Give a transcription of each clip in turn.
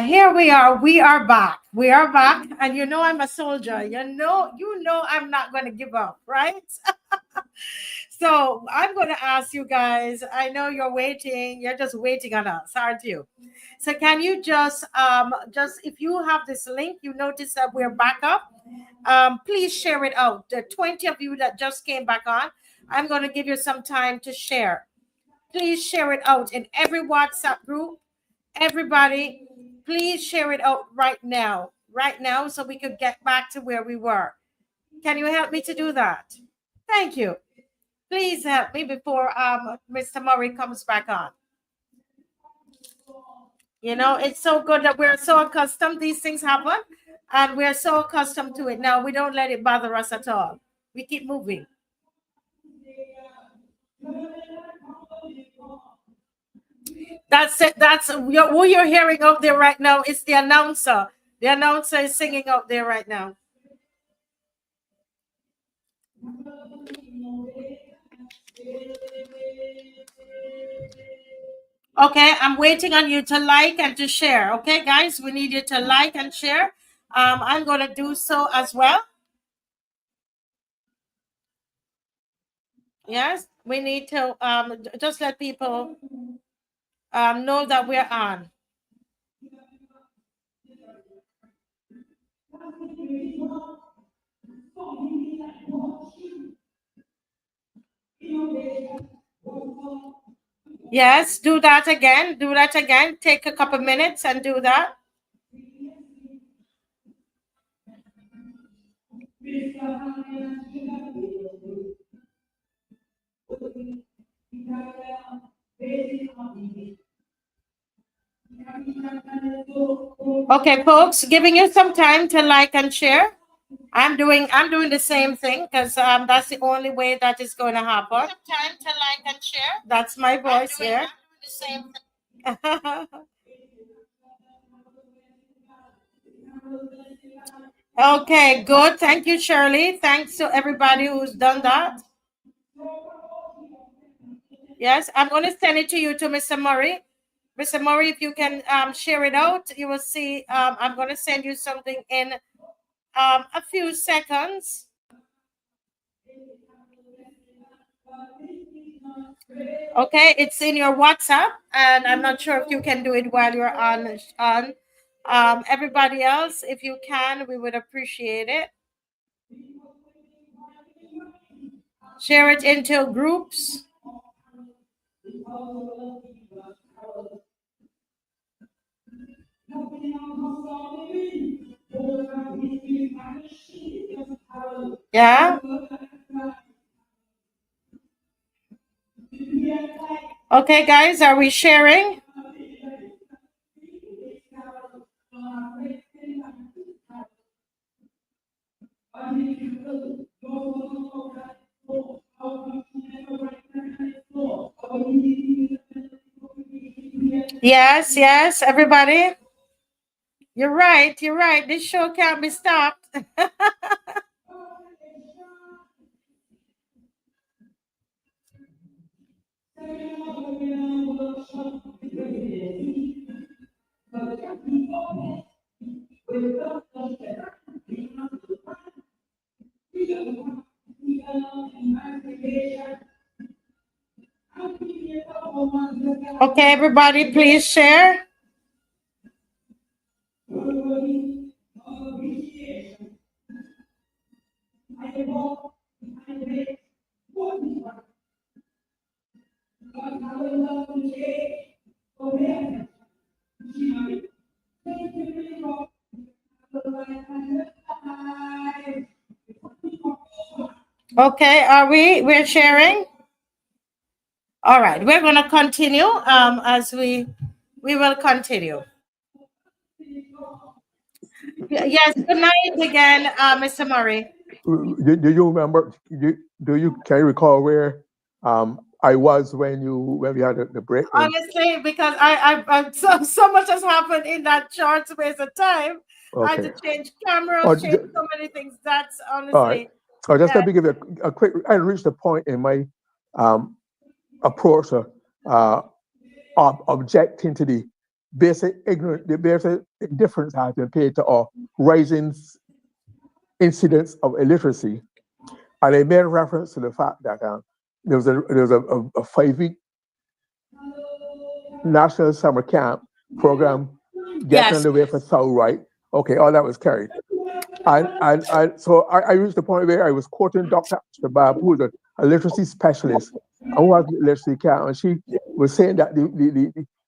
Here we are. We are back. We are back. And you know I'm a soldier. You know I'm not going to give up, right? So I'm going to ask you guys. I know you're waiting. You're just waiting on us, aren't you? So can you just if you have this link, you notice that we're back up. Please share it out. The 20 of you that just came back on, I'm going to give you some time to share. Please share it out in every WhatsApp group. Everybody, please share it out right now, so we could get back to where we were. Can you help me to do that? Thank you. Please help me before Mr. Murray comes back on. You know, it's so good that we're so accustomed. These things happen, and we're so accustomed to it now. We don't let it bother us at all. We keep moving. That's it. That's who you're hearing out there right now. It's the announcer. The announcer is singing out there right now. Okay, I'm waiting on you to like and to share. Okay, guys, we need you to like and share. I'm going to do so as well. Yes, we need to just let people know that we're on. Yes, do that again. Do that again. Take a couple minutes and do that. Okay, folks, giving you some time to like and share. I'm doing the same thing because that's the only way that is going to happen. Time to like and share. That's my voice here. I'm doing the same thing. Okay, good. Thank you, Shirley. Thanks to everybody who's done that. Yes, I'm going to send it to you to Mr. Murray. Mr. Murray, if you can share it out, you will see. I'm going to send you something in a few seconds. Okay, it's in your WhatsApp, and I'm not sure if you can do it while you're on. Everybody else, if you can, we would appreciate it. Share it into groups. Yeah. Okay, guys, are we sharing? Yes, everybody. You're right. This show can't be stopped. Okay, everybody, please share. Okay, we're sharing? All right, we're going to continue as we will continue. Yes, good night again, Mr. Murray. Do you remember? Can you recall where I was when we had the break? Honestly, because I so much has happened in that short space of time. Okay. I had to change cameras, change so many things. That's honestly. All right. Just let me give you a quick. I reached a point in my approach of objecting to the the basic indifference has been paid to our rising incidence of illiteracy. And they made reference to the fact that there was a 5-week national summer camp program getting Yes. underway for South, right? Okay, all that was carried. And so I reached the point where I was quoting Dr. Bob, who was a literacy specialist, and who has literacy camp, and she was saying that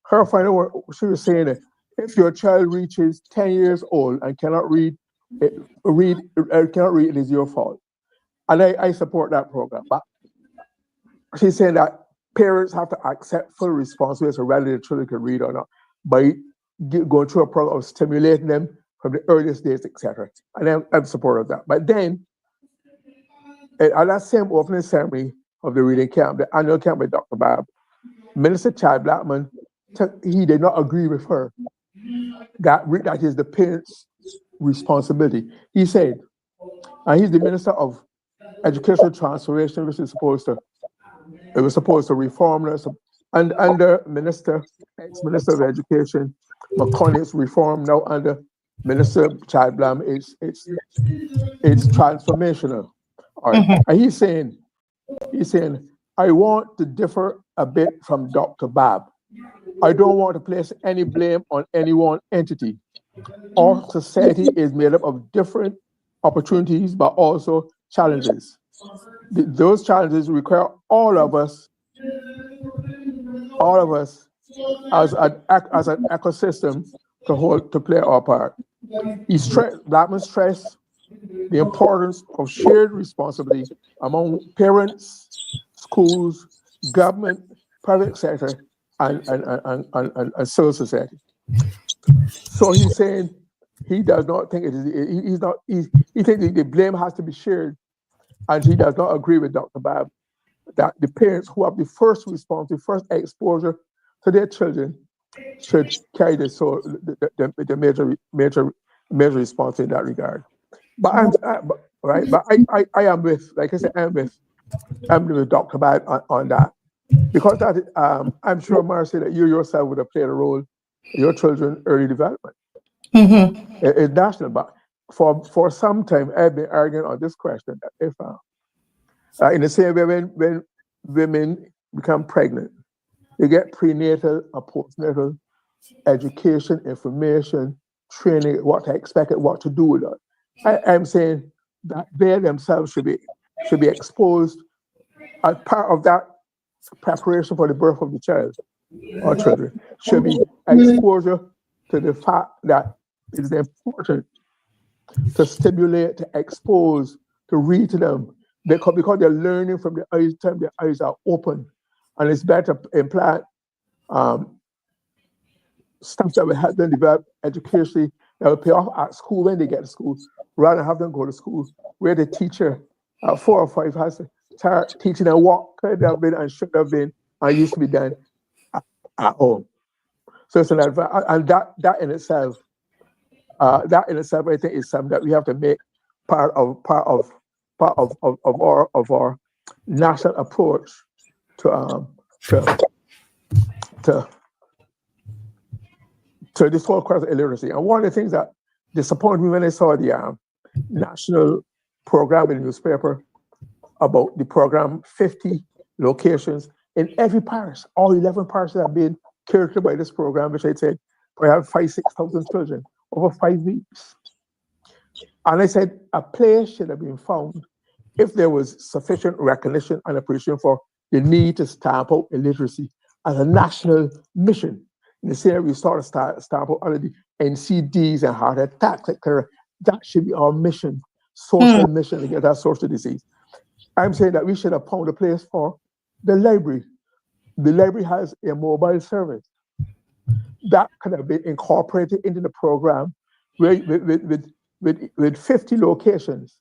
her final word, she was saying that if your child reaches 10 years old and cannot read, it is your fault. And I support that program. But she's saying that parents have to accept full responsibility for whether their children can read or not by going through a program of stimulating them from the earliest days, etc. And I'm supportive of that. But then, at that same opening ceremony of the reading camp, the annual camp with Dr. Bob, Minister Chad Blackman, he did not agree with her. That is the parents' responsibility. He said, and he's the Minister of Educational Transformation, which is supposed to reform us. And under ex-Minister of Education, McConnell's reform now under Minister Chad Blam, it's transformational. All right. Mm-hmm. And he's saying, I want to differ a bit from Dr. Bob. I don't want to place any blame on any one entity. Our society is made up of different opportunities, but also challenges. Those challenges require all of us as an ecosystem to play our part. Blackman stressed the importance of shared responsibility among parents, schools, government, private sector, and civil society. So he's saying he does not think it is. He thinks the blame has to be shared, and he does not agree with Dr. Bob that the parents who have the first response, the first exposure to their children, should carry the major response in that regard. But I am with, like I said, I'm with Dr. Bob on that, because that I'm sure, Marcy, that you yourself would have played a role in your children's early development. Mm-hmm. It's national, but for some time I've been arguing on this question that if in the same way when women become pregnant, they get prenatal and postnatal education, information, training, what to expect, what to do with it. I'm saying that they themselves should be exposed as part of that preparation for the birth of the child or children. Should be exposure to the fact that it is important to stimulate, to expose, to read to them, because they're learning from the time their eyes are open, and it's better to implant stuff that will help them develop educationally, that will pay off at school when they get to school, rather than have them go to school where the teacher at 4 or 5 has to start teaching them what could have been and should have been and used to be done at home. So it's an advantage, and that in itself, I think is something that we have to make part of our national approach to this whole question of illiteracy. And one of the things that disappointed me when I saw the national program in the newspaper about the program, 50 locations in every parish, all 11 parishes have been catered by this program, which I said we have 5,000-6,000 children over 5 weeks. And I said a place should have been found if there was sufficient recognition and appreciation for the need to stamp out illiteracy as a national mission. In the same way we sort of stamp out under the NCDs and heart attacks, etc. That should be our mission, social mission to get that social disease. I'm saying that we should have found a place for the library. The library has a mobile service that could have been incorporated into the program with 50 locations.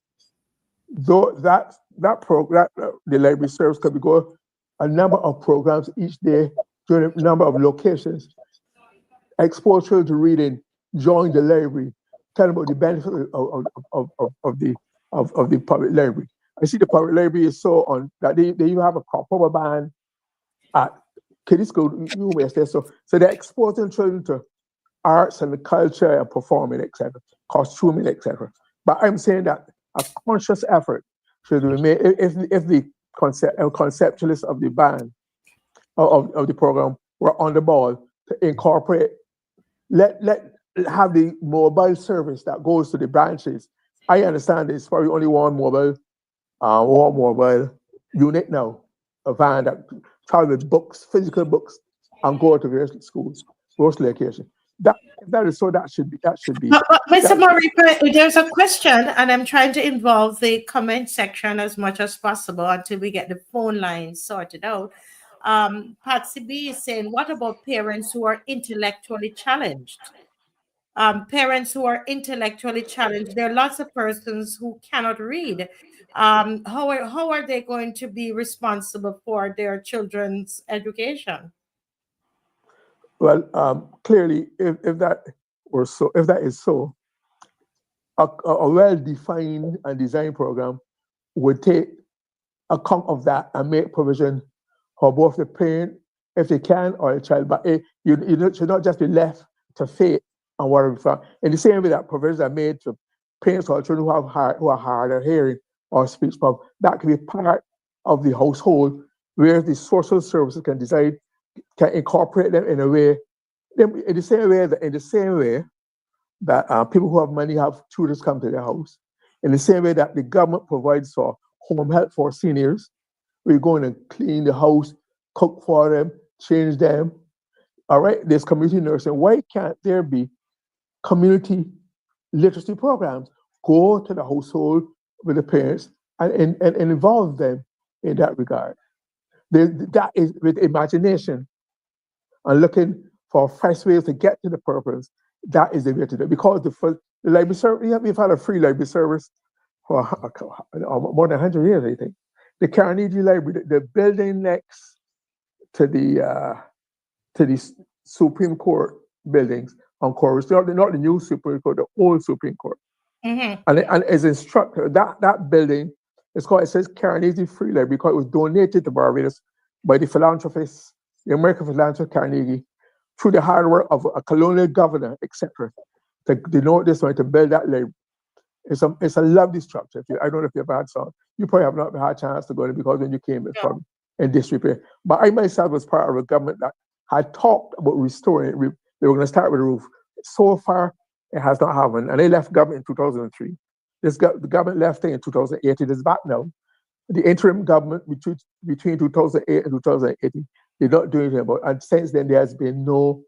Though that program, the library service could go a number of programs each day during a number of locations. Expose children to reading, join the library, tell them about the benefits of the public library. I see the public library is so on that they even have a proper band at kiddie school, you may say so. So they're exposing children to arts and the culture and performing, etc., costuming, etc. But I'm saying that a conscious effort should be made if the conceptualists of the band of the program were on the ball to incorporate, let have the mobile service that goes to the branches. I understand there's probably only one mobile unit now, a van that travels with books, physical books, and go to various schools, various locations. That is so. That should be. But Mr. Moripa, there's a question, and I'm trying to involve the comment section as much as possible until we get the phone lines sorted out. Patsy B is saying, what about parents who are intellectually challenged? Parents who are intellectually challenged. There are lots of persons who cannot read. How are they going to be responsible for their children's education? Well, clearly, if that is so, a well-defined and designed program would take account of that and make provision for both the parent, if they can, or the child. But you should not just be left to fate and whatever. In the same way that provisions are made to parents or children who are hard of hearing or speech problem, that can be part of the household where the social services can incorporate them in a way, in the same way that people who have money have tutors come to their house. In the same way that the government provides for home help for seniors, we go in and clean the house, cook for them, change them. All right, there's community nursing. Why can't there be community literacy programs? Go to the household with the parents and involve them in that regard. That is with imagination and looking for fresh ways to get to the purpose. That is the way to do it. Because the library service, we've had a free library service for more than 100 years, I think. The Carnegie Library, the building next to the Supreme Court buildings on Corus, not the new Supreme Court, the old Supreme Court. Mm-hmm. And as instructor, that building, it says Carnegie Free Library because it was donated to Barbados by the philanthropist, the American philanthropist Carnegie, through the hard work of a colonial governor, etc. To denote this way, to build that library. It's a lovely structure. I don't know if you've had some. You probably have not had a chance to go there because when you came, it's probably in disrepair. But I myself was part of a government that had talked about restoring it. They were going to start with the roof. So far, it has not happened. And they left government in 2003. The government left in 2008. It is back now. The interim government between 2008 and 2018 did not do anything about it. And since then, there has been no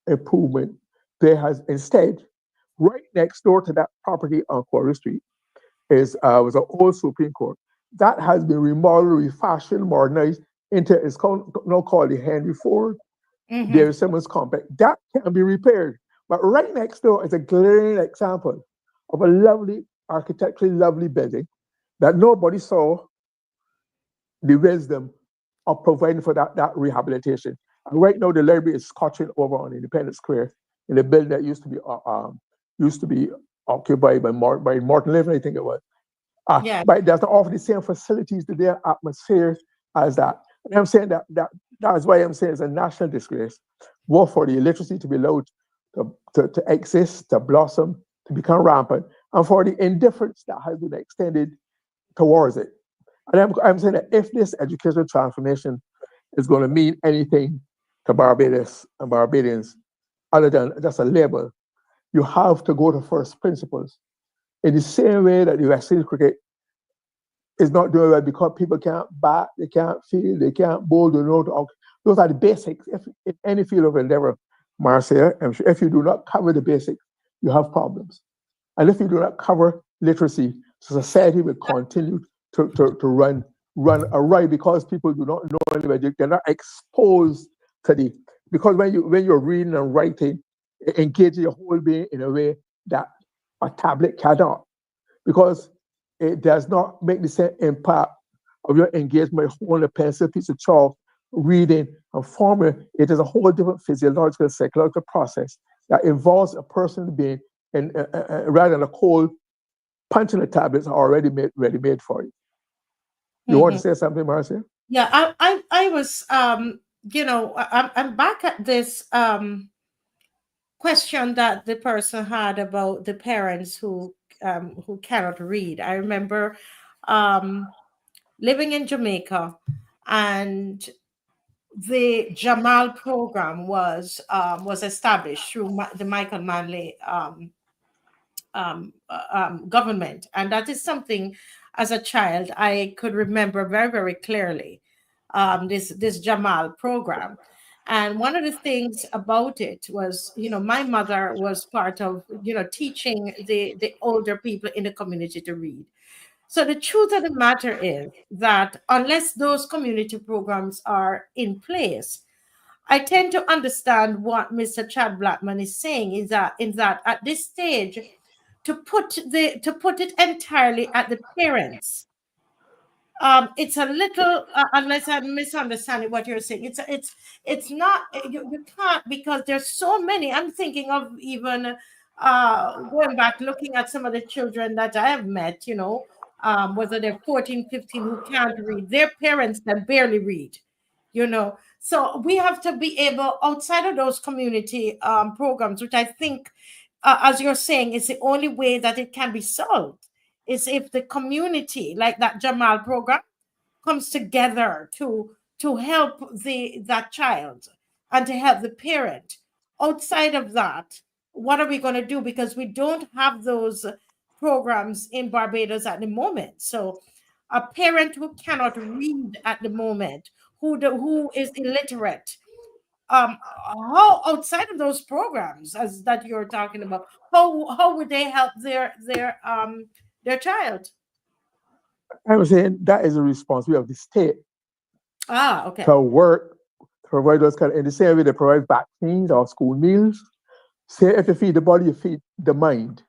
improvement. There has instead, right next door to that property on Quarry Street, was an old Supreme Court. That has been remodeled, refashioned, modernized into, it's now called the Henry Ford. Mm-hmm. There is Simmons Complex. That can be repaired. But right next door is a glaring example of a lovely, architecturally lovely building that nobody saw the wisdom of providing for that rehabilitation. And right now, the library is scotching over on Independence Square in a building that used to be occupied by Morton Living, I think it was. Yeah. But it does not offer the same facilities to their atmosphere as that. And I'm saying that is why I'm saying it's a national disgrace, both for the illiteracy to be allowed to exist, to blossom, to become rampant, and for the indifference that has been extended towards it. And I'm saying that if this educational transformation is going to mean anything to Barbados and Barbadians other than just a label, you have to go to first principles. In the same way that the West Indies cricket is not doing well because people can't bat, they can't field, they can't bowl, they don't know. Those are the basics. If in any field of endeavor, Marcia, if you do not cover the basics, you have problems. And if you do not cover literacy, society will continue to run awry because people do not know anybody. They're not exposed to because when you're reading and writing, it engages your whole being in a way that a tablet cannot, because it does not make the same impact of your engagement holding a pencil, piece of chalk, reading and forming. It is a whole different physiological, psychological process that involves a person being rather than a cold punching the tablets already ready made for you. You want to say something, Marcia? Yeah, I was I'm back at this question that the person had about the parents who cannot read. I remember um, living in Jamaica, and the Jamal program was established through the Michael Manley government, and that is something as a child I could remember very, very clearly. This Jamal program, and one of the things about it was, my mother was part of, teaching the older people in the community to read. So the truth of the matter is that unless those community programs are in place, I tend to understand what Mr. Chad Blackman is saying, is that at this stage, to put it entirely at the parents, it's a little, unless I'm misunderstanding what you're saying, it's not, you can't, because there's so many. I'm thinking of even going back, looking at some of the children that I have met, whether they're 14, 15, who can't read, their parents can barely read, so we have to be able, outside of those community programs, which I think, as you're saying, is the only way that it can be solved, is if the community, like that Jamal program, comes together to help that child and to help the parent. Outside of that, what are we going to do? Because we don't have those programs in Barbados at the moment. So a parent who cannot read at the moment, who is illiterate, how, outside of those programs as that you're talking about, how would they help their child? I was saying that is a responsibility of the state Okay. to work to provide those kind of, in the same way they provide vaccines or school meals. Say if you feed the body, you feed the mind.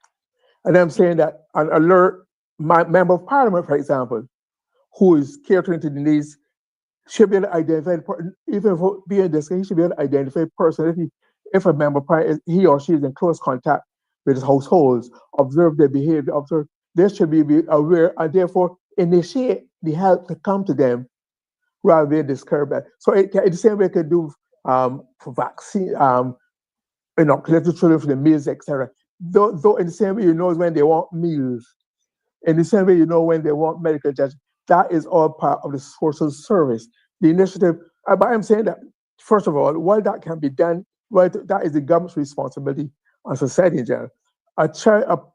And I'm saying that an alert member of parliament, for example, who is catering to the needs, should be able to identify the person, even if being this, he should be able to identify the person if a member of parliament, he or she is in close contact with his households, observe their behavior, observe, they should be aware and therefore initiate the help to come to them rather than discourage that. So the same way it could do for vaccine, inoculate the children for the meals, etc. Though in the same way you know when they want meals, in the same way you know when they want medical attention, that is all part of the social service. The initiative, but I'm saying that, first of all, while that can be done, that is the government's responsibility and society in general. A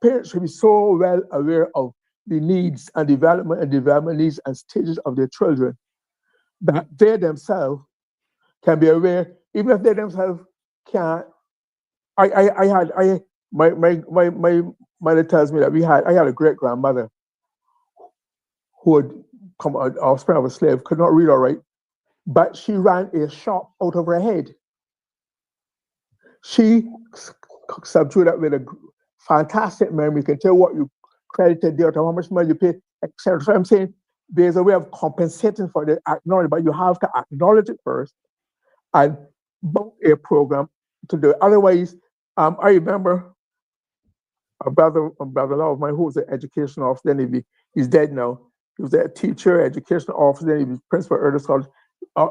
parent should be so well aware of the needs and development needs and stages of their children that they themselves can be aware, even if they themselves can't. My mother tells me that I had a great grandmother who had come offspring of a slave, could not read or write, but she ran a shop out of her head. She subdued that with a fantastic memory, can tell what you credited there, to how much money you paid, etc. So I'm saying there's a way of compensating for the acknowledgement, but you have to acknowledge it first and book a program to do it. Otherwise, I remember a brother-in-law of mine who was an education officer, then he's dead now. He was a teacher, education officer, then he was principal at Early College.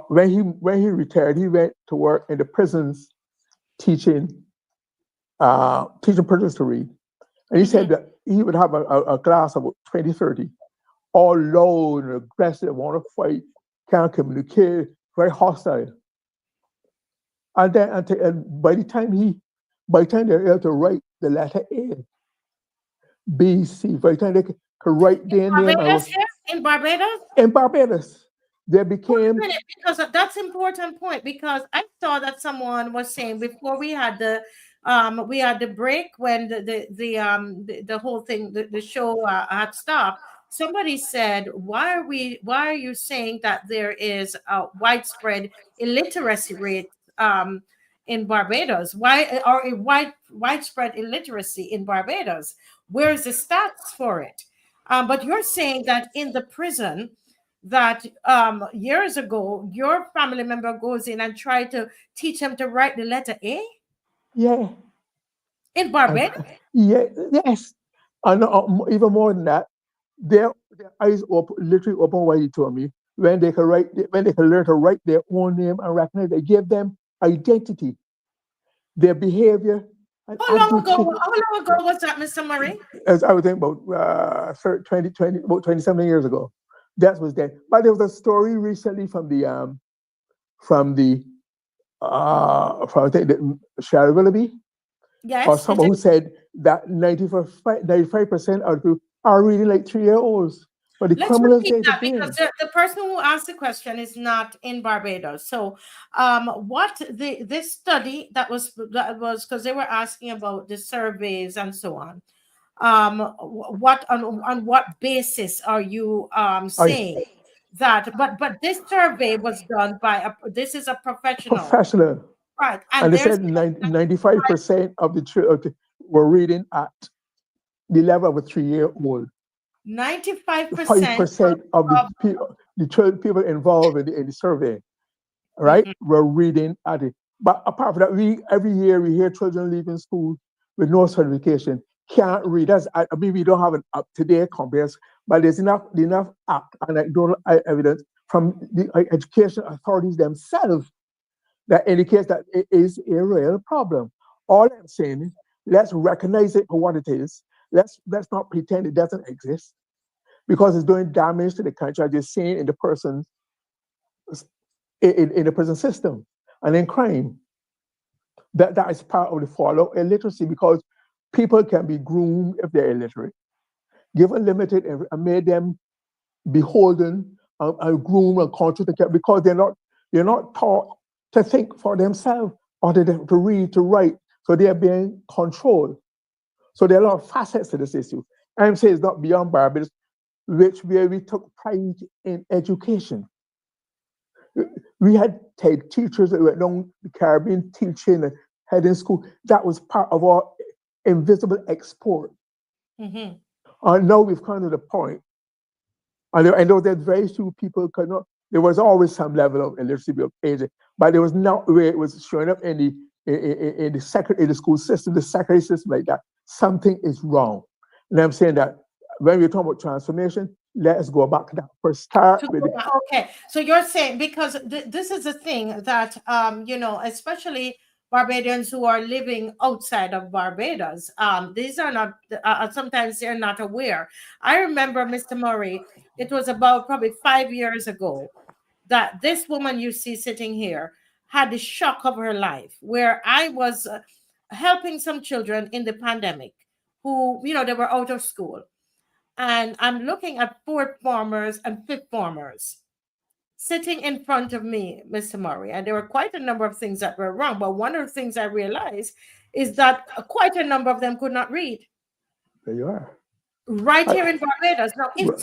When he retired, he went to work in the prisons teaching prisoners to read. And he said that he would have a class of about 20, 30, all loud and aggressive, want to fight, can't communicate, very hostile. And by the time they're able to write the letter A, B, C, by the time they could write their name, Barbados here? In Barbados? in Barbados, they Wait a became, minute, because that's important point. Because I saw that someone was saying before we had the break, when the whole thing, the show had stopped. Somebody said, why are you saying that there is a widespread illiteracy rate in Barbados? Why or a widespread illiteracy in Barbados? Where's the stats for it? But you're saying that in the prison, that years ago your family member goes in and try to teach them to write the letter A yeah, in and, Barbados? yeah, yes. And even more than that, their eyes open, literally open wide to me when they can learn to write their own name and recognize, they give them identity, their behavior and attitude. How long ago was that, Mr. Murray? As I was thinking about 20, about 27 years ago. That was then. But there was a story recently from I think Sherry Willoughby, Yes. or someone who said that 95% of people are reading like 3-year-olds. But the Let's criminals repeat they that, doing. because the person who asked the question is not in Barbados. So, what this study that was because they were asking about the surveys and so on. What on what basis are you saying that? But this survey was done by this is a professional, right? And And they there's said 95% of the children were reading at the level of a 3-year-old. 95% of the people involved in the survey, right, were reading at it. But apart from that, every year we hear children leaving school with no certification, can't read. I mean, we don't have an up-to-date comparison, but there's enough anecdotal evidence from the education authorities themselves that indicates that it is a real problem. All I'm saying is, let's recognize it for what it is. Let's not pretend it doesn't exist, because it's doing damage to the country, as you're seeing in the person in the prison system and in crime. That is part of the fallout illiteracy, because people can be groomed if they're illiterate, given limited and made them beholden and groomed and conscious, because they're not taught to think for themselves or to read, to write. So they're being controlled. So there are a lot of facets to this issue. I'm saying it's not beyond Barbados, where we took pride in education. We had teachers that went down the Caribbean teaching and heading school. That was part of our invisible export. And now we've come to the point, and I know that very few people could not. There was always some level of illiteracy of age, but there was not where it was showing up in the school system, the secondary system like that. Something is wrong. And I'm saying that when we're talking about transformation, let's go back to that first start. Okay, so you're saying, because this is a thing that especially Barbadians who are living outside of Barbados, these are not sometimes they're not aware. I remember, Mr. Murray, it was about probably 5 years ago that this woman you see sitting here had the shock of her life, where I was helping some children in the pandemic who, they were out of school. And I'm looking at fourth formers and fifth formers sitting in front of me, Mr. Murray. And there were quite a number of things that were wrong. But one of the things I realized is that quite a number of them could not read. There you are. Right here in Barbados. Now, if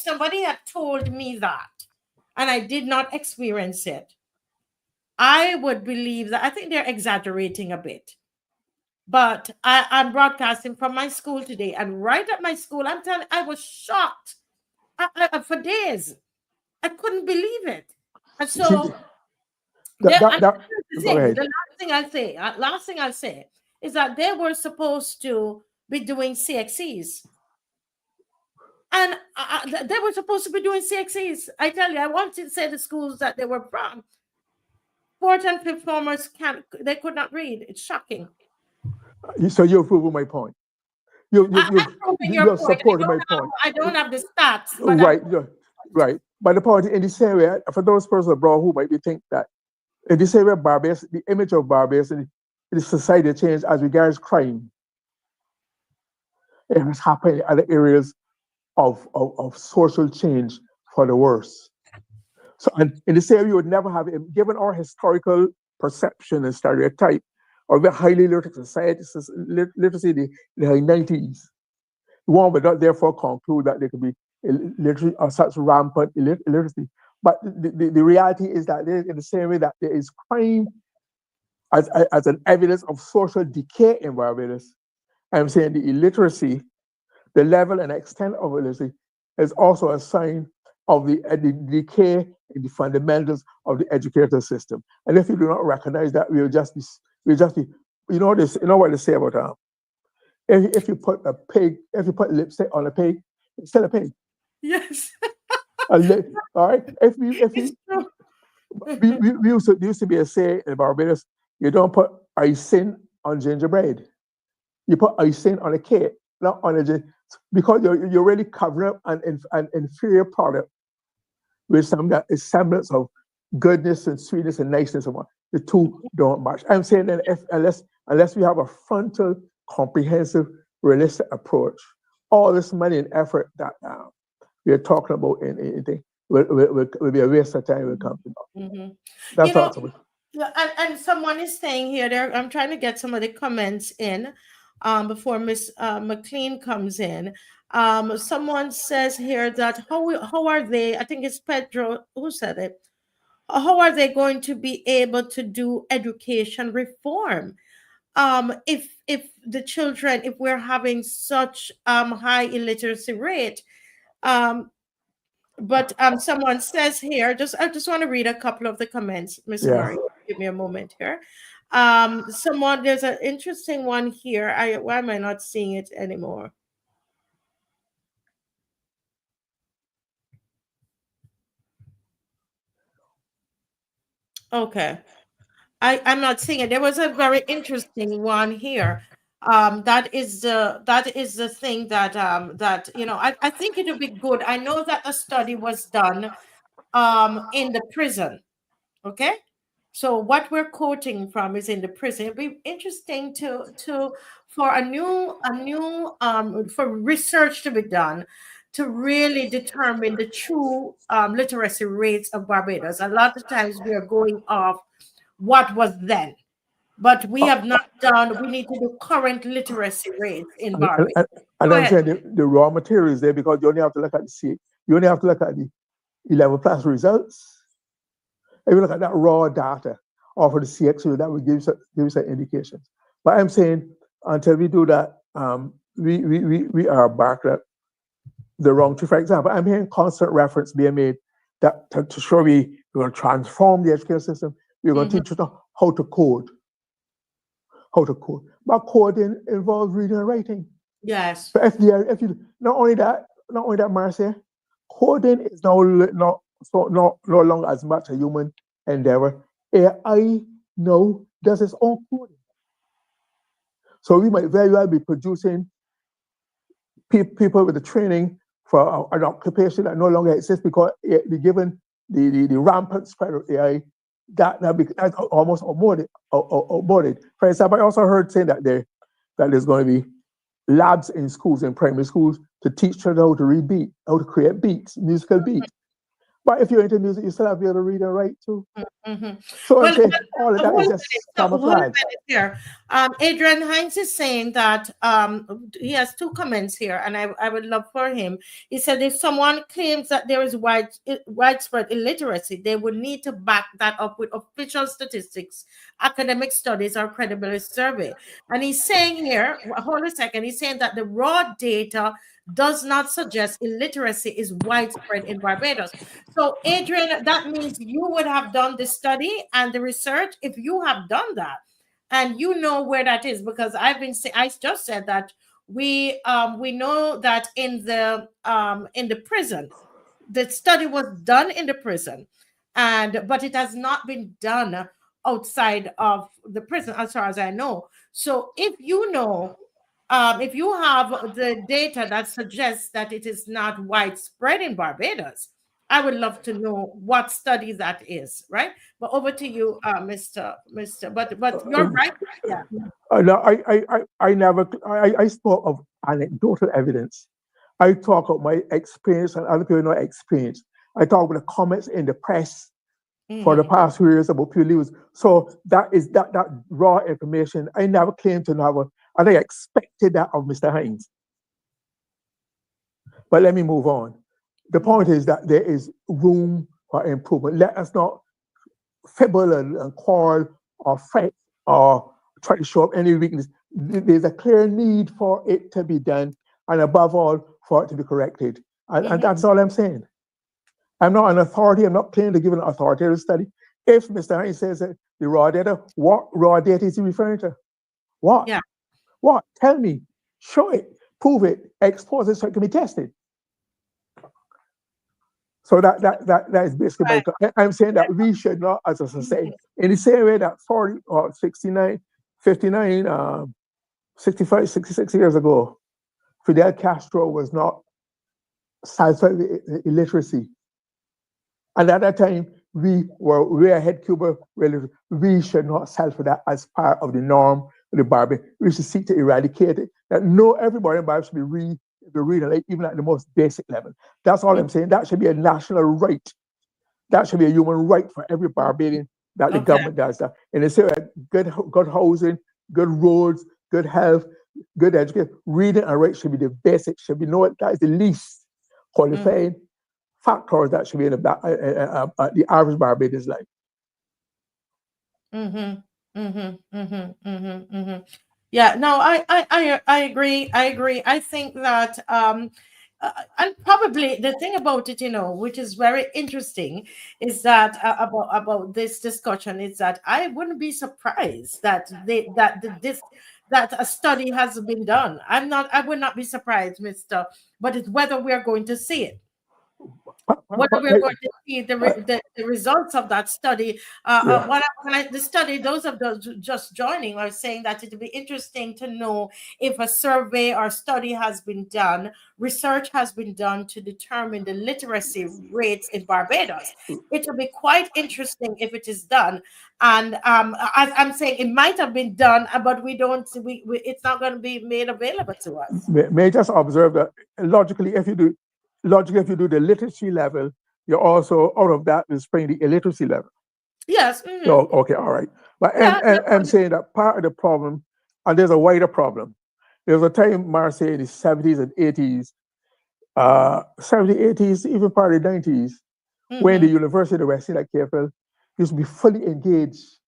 somebody had told me that, and I did not experience it, I would believe that. I think they're exaggerating a bit. But I'm broadcasting from my school today, and right at my school, I'm telling you, I was shocked for days. I couldn't believe it. And so, the last thing I'll say is that they were supposed to be doing CXCs. And they were supposed to be doing CXCs. I tell you, I want to say the schools that they were from. Fourth and fifth formers they could not read. It's shocking. So you're proving my point. You're supporting my point. I don't have the stats. Right. But the point in this area, for those persons abroad who might be think that in this area, Barbados, the image of Barbados in the society changed as regards crime. It has happened in other areas of social change for the worse. So, and in this area, you would never have, given our historical perception and stereotype of a highly literate society, literacy in the high 90s, one would not therefore conclude that there could be illiteracy or such rampant illiteracy. But the reality is that in the same way that there is crime as an evidence of social decay in Barbados, I'm saying the illiteracy, the level and extent of illiteracy, is also a sign of the decay in the fundamentals of the educational system. And if you do not recognize that, we'll just be, you know what they say about if you put lipstick on a pig, it's still a pig. Yes. All right. If It's true. we used to be a say in Barbados, you don't put icing on gingerbread. You put icing on a cake, not on because you're really covering up an inferior product with some that is semblance of goodness and sweetness and niceness. The two don't match. I'm saying that unless we have a frontal, comprehensive, realistic approach, all this money and effort that we are talking about in anything will be a waste of time. Will come to Mhm. You That's know, all. and someone is saying here, there, I'm trying to get some of the comments in before Miss McLean comes in. Someone says here that how are they? I think it's Pedro who said it. How are they going to be able to do education reform? If the children, if we're having such high illiteracy rate, um, but someone says here, I just want to read a couple of the comments, Mr. Yeah. Murray. Give me a moment here. There's an interesting one here. Why am I not seeing it anymore? Okay. I'm not seeing it. There was a very interesting one here. That is the thing that I think it would be good. I know that a study was done in the prison. Okay. So what we're quoting from is in the prison. It'd be interesting to for a new for research to be done to really determine the true literacy rates of Barbados. A lot of times we are going off what was then, but we have not done. We need to do current literacy rates in And, Barbados. and Go I'm ahead. saying the raw materials there because you only have to look at you only have to look at the 11 plus results. If you look at that raw data off of the CXU, that would give you some indications. But I'm saying until we do that, we are back at the wrong tree. For example, I'm hearing constant reference being made that to show we're going to transform the education system. We're going to teach you how to code. How to code. But coding involves reading and writing. Yes. So if you not only that, Marcia, coding is no longer as much a human endeavor. AI now does its own coding. So we might very well be producing people with the training for an occupation that no longer exists because given the rampant spread of AI, that's almost aborted. For example, I also heard saying that there's going to be labs in schools, in primary schools, to teach children how to read beats, how to create beats, musical beats. But if you're into music, you still have to be able to read and write too. Mm-hmm. So Well, I'm saying all of that is just hold a camouflage. minute here. Adrian Hines is saying that he has two comments here, and I would love for him. He said if someone claims that there is widespread illiteracy, they would need to back that up with official statistics, academic studies, or credibility survey. And he's saying here, hold a second, he's saying that the raw data does not suggest illiteracy is widespread in Barbados. So, Adrian, that means you would have done the study and the research. If you have done that, and you know where that is, because I just said that we know that in the prison, the study was done in the prison, but it has not been done outside of the prison, as far as I know. So, if you know. If you have the data that suggests that it is not widespread in Barbados, I would love to know what study that is, right? But over to you, Mister. But you're right. Yeah. No, I spoke of anecdotal evidence. I talk of my experience and other people know experience. I talk about the comments in the press for the past few years about peer leaders. So that is that raw information. I never claimed to have and I expected that of Mr. Hines. But let me move on. The point is that there is room for improvement. Let us not fibble and quarrel or fight or try to show up any weakness. There's a clear need for it to be done, and above all, for it to be corrected. And that's all I'm saying. I'm not an authority. I'm not claiming to give an authoritative study. If Mr. Hines says that the raw data, what raw data is he referring to? What? Yeah. What? Tell me. Show it. Prove it. Expose it so it can be tested. So that is basically my. Right. I'm saying that we should not, as a society, in the same way that 40 or 69, 59, 65, 66 years ago, Fidel Castro was not satisfied with illiteracy. And at that time, we were ahead Cuba. We should not settle for that as part of the norm of the Barbie. We should seek to eradicate it. That no, everybody in Barbie should be reading, like, even at the most basic level. That's all I'm saying. That should be a national right. That should be a human right for every Barbadian that the Okay. government does that. And it's good housing, good roads, good health, good education. Reading and writing should be the basic. Should be that is the least qualified factors that should be in the average Barbadian's life. Yeah, no, I agree. I agree. I think that and probably the thing about it, which is very interesting, is that about this discussion is that I wouldn't be surprised that that a study has been done. I would not be surprised, Mister. But it's whether we are going to see it. Whether we're going to see the results of that study. The study, those of those just joining are saying that it would be interesting to know if a survey or study has been done, research has been done to determine the literacy rates in Barbados. It will be quite interesting if it is done. And I'm saying it might have been done, but it's not going to be made available to us. May I just observe that logically, if you do the literacy level, you're also out of that is bring the illiteracy level. Yes. So, okay, all right. But I'm saying that part of the problem, and there's a wider problem. There was a time, Marseille, in the 70s and 80s, 70s, 80s, even part of the 90s, when the University of West Indies used to be fully engaged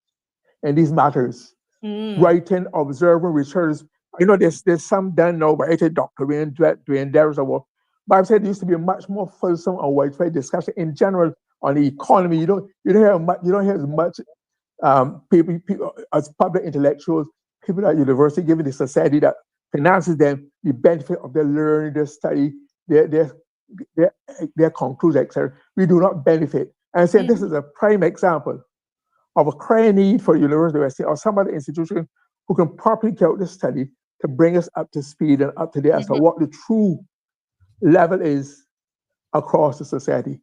in these matters, writing, observing, research. There's some done now by Dr. Dwayne Darris or what. But I've said there used to be a much more fulsome and widespread discussion in general on the economy. You don't hear as much people as public intellectuals, people at university giving the society that finances them the benefit of their learning, their study, their conclusions, etc. We do not benefit. And I said this is a prime example of a crying need for university or some other institution who can properly carry out this study to bring us up to speed and up to date as to what the true level is across the society.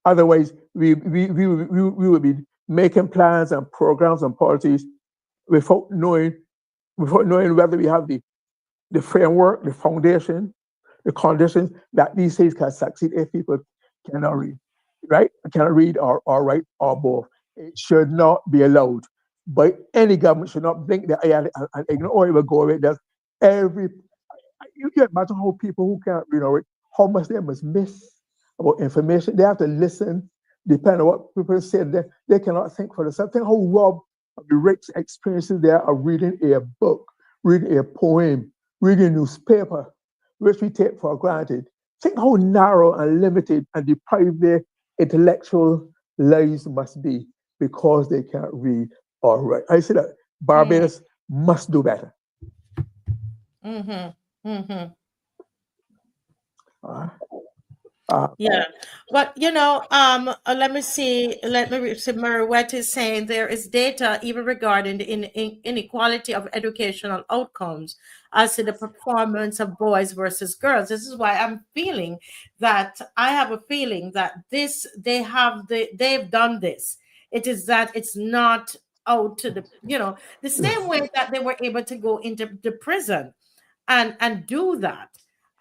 Otherwise, we will be making plans and programs and policies without knowing whether we have the framework, the foundation, the conditions that these things can succeed if people cannot read, right? Cannot read or write or both. It should not be allowed. But any government should not blink their eye and ignore it will go away. You can imagine how people who can't read or write, how much they must miss about information. They have to listen, depending on what people say. They cannot think for themselves. Think how robbed of the rich experiences they are of reading a book, reading a poem, reading a newspaper, which we take for granted. Think how narrow and limited and deprived their intellectual lives must be because they can't read or write. I say that Barbados must do better. Yeah, but let me see. Mariette is saying there is data even regarding the inequality of educational outcomes as to the performance of boys versus girls. This is why I'm feeling that I have a feeling that they've done this. It is that it's not out to the same way that they were able to go into the prison and do that.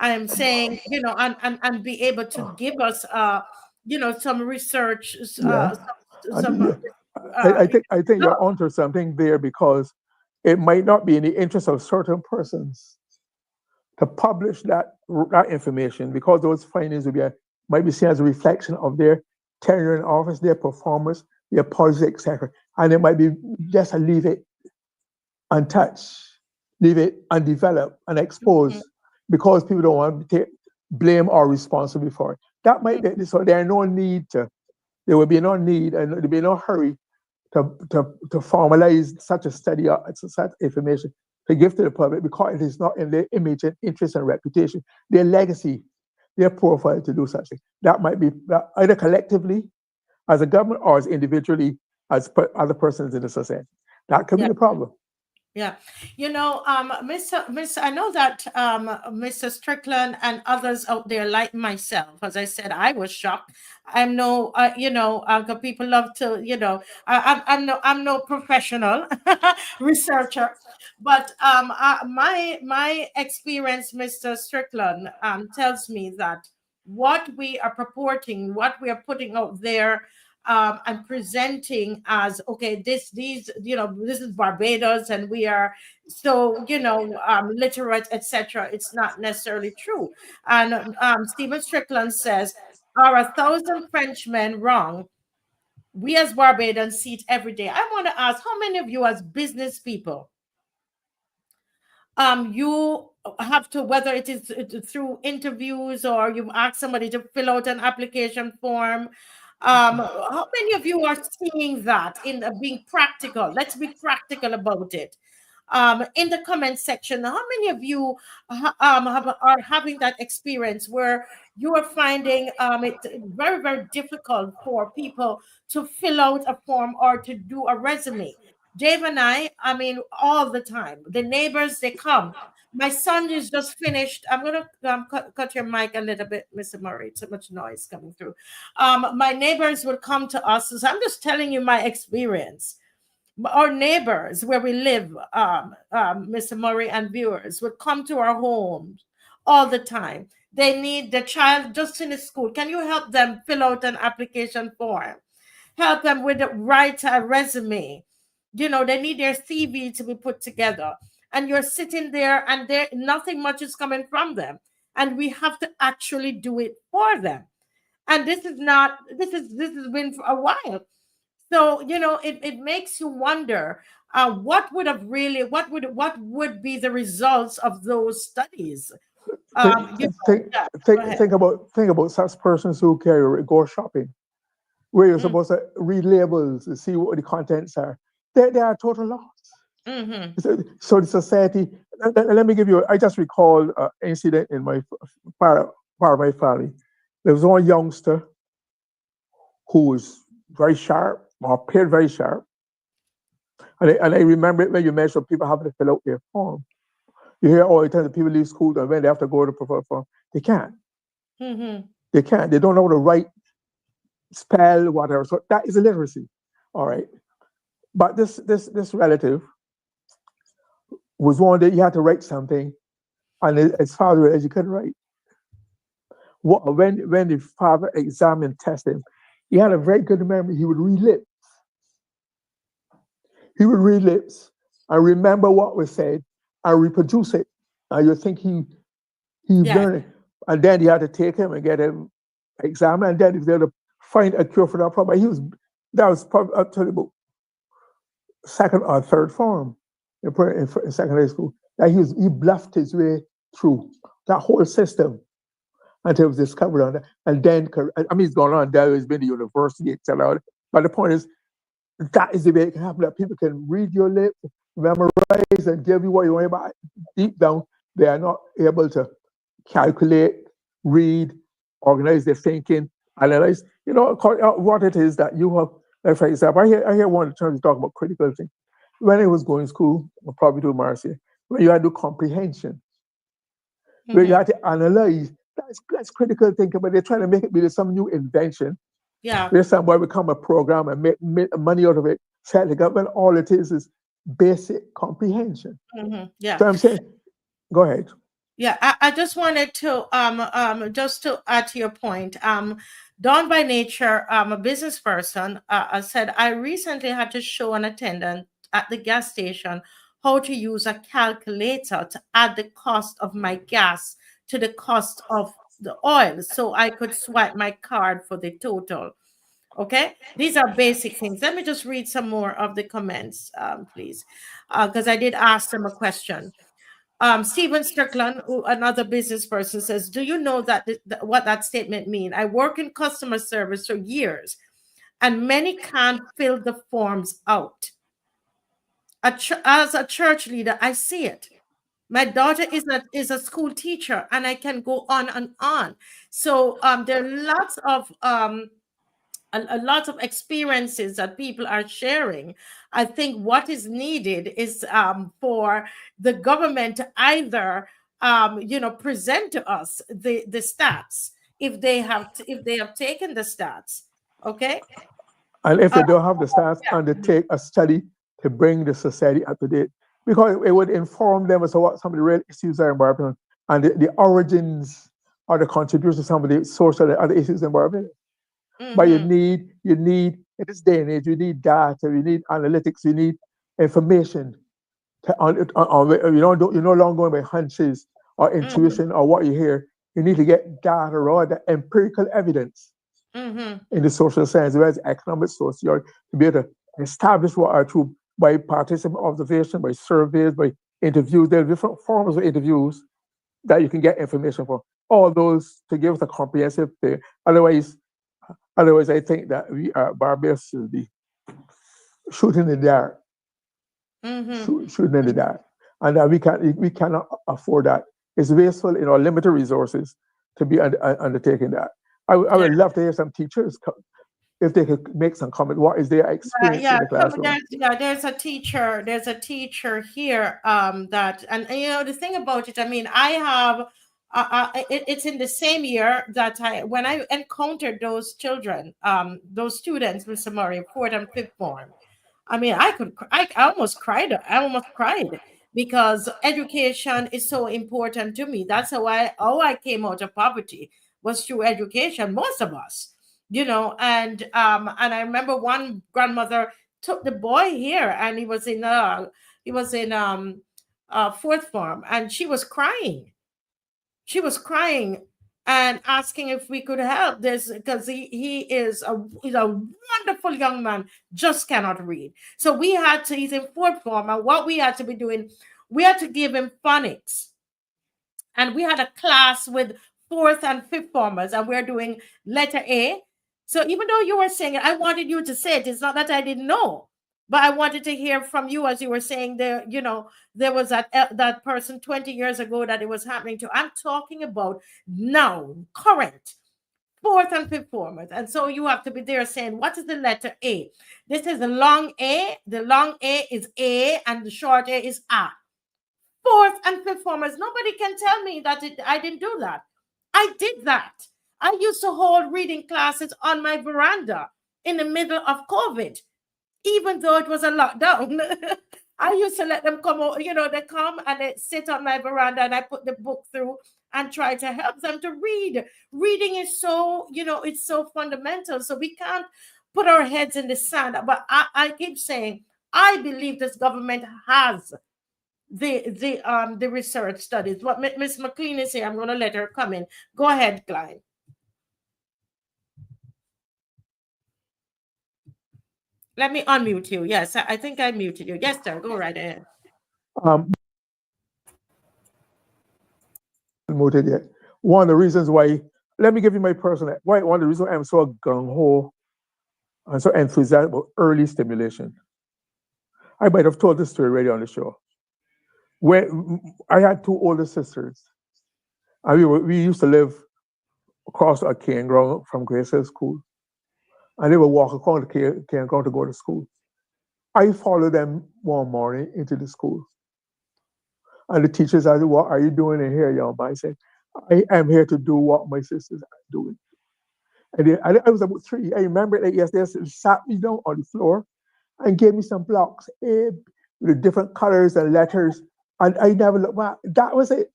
I'm saying, and be able to give us, some research, I think you're onto something there because it might not be in the interest of certain persons to publish that information because those findings might be seen as a reflection of their tenure in office, their performance, their policy, etc. And it might be just to leave it untouched, leave it undeveloped, unexposed, because people don't want to take blame or responsibility for it. That might be so. There will be no need, and there'll be no hurry to formalize such a study or such information to give to the public because it is not in their image and interest and reputation, their legacy. their profile to do such thing. That might be either collectively as a government or as individually as other persons in the society. That could be Yeah. the problem. Yeah, I know that Mr. Strickland and others out there like myself, as I said, I was shocked. I'm no, 'cause people love to, I'm no professional researcher, but my experience, Mr. Strickland, tells me that what we are purporting, what we are putting out there, and presenting as, okay, this is Barbados and we are so, literate, etc. It's not necessarily true. And Stephen Strickland says, are 1,000 Frenchmen wrong? We as Barbadians see it every day. I want to ask, how many of you as business people, you have to, whether it is through interviews or you've asked somebody to fill out an application form, how many of you are seeing that in being practical? Let's be practical about it. In the comment section, how many of you are having that experience where you are finding it very, very difficult for people to fill out a form or to do a resume? Dave and I mean, all the time. The neighbors, they come. My son is just finished. I'm going to cut your mic a little bit, Mr. Murray. So much noise coming through. My neighbors would come to us. So I'm just telling you my experience. Our neighbors where we live, Mr. Murray and viewers, would come to our homes all the time. They need the child just in school. Can you help them fill out an application form? Help them with write a resume. They need their CV to be put together. And you're sitting there and there nothing much is coming from them. And we have to actually do it for them. And this has been for a while. So, it makes you wonder, what would be the results of those studies? Think, Yeah, go ahead. think about such persons who go shopping, where you're Mm, supposed to read labels to see what the contents are. They are total loss. mhm. So the society. Let me give you. I just recall an incident in my part of my family. There was one youngster who was very sharp, or appeared very sharp, and I remember it when you mentioned people having to fill out their form. You hear all the time that people leave school and when they have to go to prefer form, they can't. Mhm. They can't. They don't know how to write, spell, whatever. So that is illiteracy. All right. But this relative was one that he had to write something, and his father realized he couldn't write. When the father examined, tested him, he had a very good memory. He would read lips. He would read lips and remember what was said and reproduce it. And you think he Yeah. learned it. And then you had to take him and get him examined, and then if they had to find a cure for that problem. That was probably up to about second or third form in secondary school. That he bluffed his way through that whole system until it was discovered on that. And then, I mean, he's gone on there, he's been to university, etc. But the point is, that is the way it can happen, that people can read your lips, memorize, and give you what you want, but deep down, they are not able to calculate, read, organize their thinking, analyze. What it is that you have, like for example, I hear one of the terms talk about critical thinking. When I was going to school, probably to Marcia, when you had to do comprehension, where you Mhm. had to analyze, that's critical thinking, but they're trying to make it be some new invention. Yeah. Where somebody become a program and make money out of it, sell the government, all it is basic comprehension. Mhm. Yeah. So I'm saying, go ahead. Yeah, I just wanted to just to add to your point. Dawn by nature, a business person, said I recently had to show an attendant at the gas station how to use a calculator to add the cost of my gas to the cost of the oil, so I could swipe my card for the total. Okay, these are basic things. Let me just read some more of the comments, please, because I did ask them a question. Stephen Strickland, another business person, says, "Do you know what that statement mean? I work in customer service for years, and many can't fill the forms out. As a church leader, I see it. My daughter is a school teacher, and I can go on and on. So there are lots of a lot of experiences that people are sharing. I think what is needed is for the government to either present to us the stats if they have taken the stats. Okay. And if Uh, they don't have the stats, undertake a study to bring the society up to date, because it would inform them as to what some of the real issues are in Barbados and the origins or the contributions to some of the social and other issues in Barbados. But you need in this day and age, you need data, you need analytics, you need information. You're no longer going by hunches or intuition or what you hear. You need to get data or the empirical evidence in the social science, whereas economic sociology, to be able to establish what are true by participant observation, by surveys, by interviews. There are different forms of interviews that you can get information from. All those to give us a comprehensive thing. Otherwise, I think that we are Barbados should be shooting in the dark, shooting in the dark, and that we cannot afford that. It's wasteful in our limited resources to be undertaking that. I would love to hear some teachers if they could make some comment. What is their experience in the classroom? There's a teacher here that, and the thing about it, I mean, I have it's in the same year that when I encountered those children, those students, Mr. Murray, fourth and fifth form. I mean, I almost cried. I almost cried because education is so important to me. That's how I came out of poverty, was through education. Most of us, and I remember one grandmother took the boy here, and he was in fourth form, and she was crying. She was crying and asking if we could help this because he's a wonderful young man, just cannot read. So he's in fourth form, and what we had to be doing, we had to give him phonics, and we had a class with fourth and fifth formers, and we're doing letter A. So even though you were saying it, I wanted you to say it. It's not that I didn't know, but I wanted to hear from you as you were saying there. There was that person 20 years ago that it was happening to. I'm talking about now, current fourth and fifth formers, and so you have to be there saying, what is the letter A? This is the long A. The long A is A, and the short A is A. Fourth and fifth formers, nobody can tell me that I didn't do that. I did that. I used to hold reading classes on my veranda in the middle of COVID, even though it was a lockdown. I used to let them come out, they come and they sit on my veranda, and I put the book through and try to help them to read. Reading is so, it's so fundamental. So we can't put our heads in the sand. But I keep saying, I believe this government has the research studies. What Miss McLean is here, I'm going to let her come in. Go ahead, Clyde. Let me unmute you. Yes, I think I muted you. Yes, sir. Go right ahead. Muted yet. One of the reasons why, let me give you my personal, one of the reasons why I'm so gung-ho and so enthusiastic about early stimulation. I might have told this story already on the show. When I had two older sisters, and we used to live across a cane ground from Grace Hill School, and they would walk across the cane ground to go to school. I followed them one morning into the school, and the teacher said, "What are you doing in here, young man?" I said, "I am here to do what my sisters are doing." And I was about 3. I remember that yesterday, they sat me down on the floor and gave me some blocks, with different colors and letters, and I never looked back. That was it.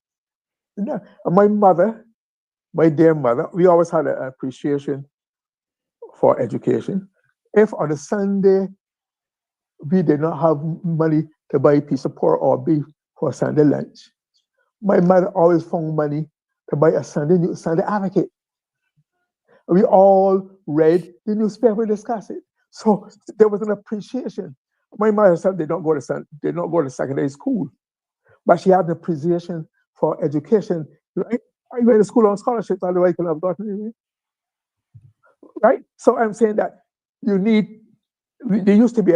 And my mother, my dear mother, we always had an appreciation for education. If on a Sunday we did not have money to buy a piece of pork or beef for Sunday lunch, my mother always found money to buy a Sunday Advocate. We all read the newspaper, discuss it. So there was an appreciation. My mother said they don't go to secondary school, but she had an appreciation for education. I went to school on scholarships, otherwise I could have gotten it. Right? So I'm saying that there used to be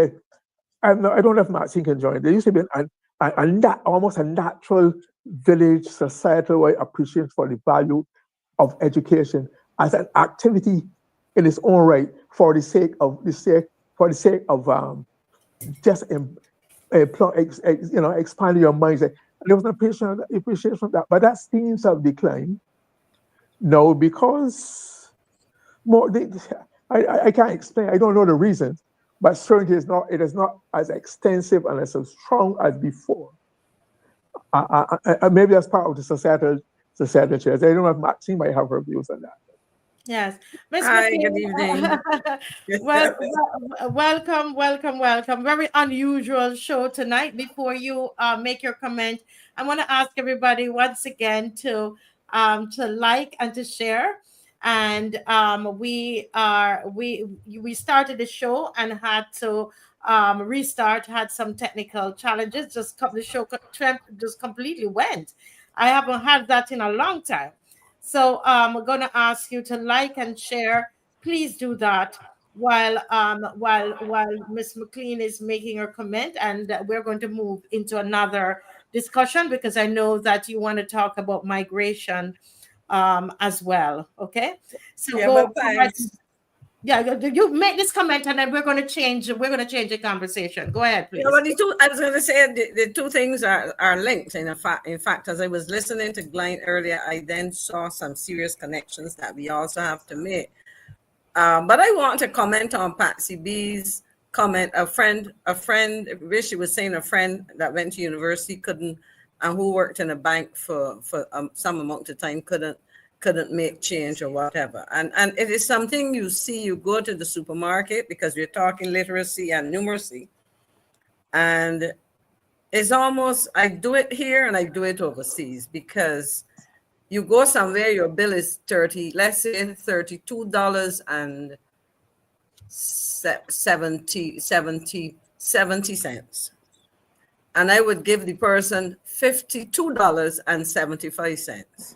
I don't know if Maxine can join. There used to be and that almost a natural village societal-wide appreciation for the value of education as an activity in its own right for the sake of just expanding your mindset. And there was an appreciation from that, but that seems to have declined now because more. I can't explain. I don't know the reasons, but certainly it is not as extensive and as strong as before. Maybe that's part of the societal change. I don't know if Maxine might have her views on that. Yes, Miss Hi, good McLean. evening. Welcome. Very unusual show tonight. Before you make your comment, I want to ask everybody once again to like and to share. And we started the show and had to restart. Had some technical challenges. The show just completely went. I haven't had that in a long time. So we're going to ask you to like and share. Please do that while Miss McLean is making her comment, and we're going to move into another discussion because I know that you want to talk about migration as well. Okay, so Yeah, go well, right. thanks. Yeah, you make this comment, and then we're going to change. We're going to change the conversation. Go ahead, please. Yeah, well, I was going to say the two things are linked. In fact, as I was listening to Glenn earlier, I then saw some serious connections that we also have to make. But I want to comment on Patsy B's comment. A friend, Rishi was saying a friend that went to university and who worked in a bank for some amount of time couldn't make change or whatever. And it is something you see. You go to the supermarket because we're talking literacy and numeracy, and it's almost, I do it here and I do it overseas because you go somewhere, your bill is $32 and 70 cents. And I would give the person $52.75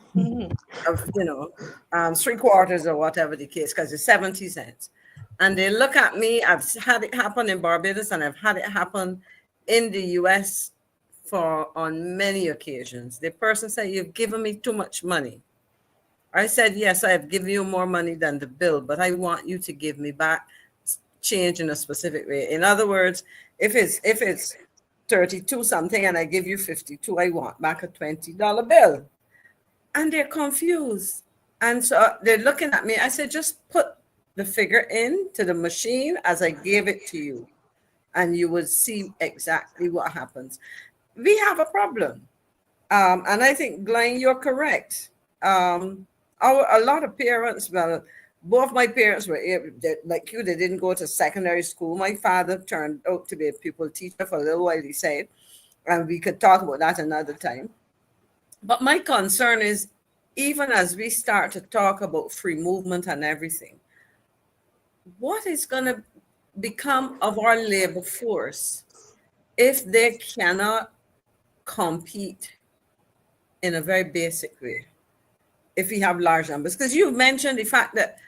of, 3/4 or whatever the case, because it's 70 cents. And they look at me. I've had it happen in Barbados and I've had it happen in the US on many occasions. The person said, "You've given me too much money." I said, "Yes, I have given you more money than the bill, but I want you to give me back change in a specific way." In other words, if it's 32 something and I give you 52, I want back a $20 bill. And they're confused. And so they're looking at me. I said, "Just put the figure into the machine as I gave it to you, and you would see exactly what happens." We have a problem. And I think, Glenn, you're correct. A lot of parents, well, both my parents were like you, they didn't go to secondary school. My father turned out to be a pupil teacher for a little while, he said, and we could talk about that another time. But my concern is, even as we start to talk about free movement and everything, what is going to become of our labor force if they cannot compete in a very basic way, if we have large numbers? Because you mentioned the fact that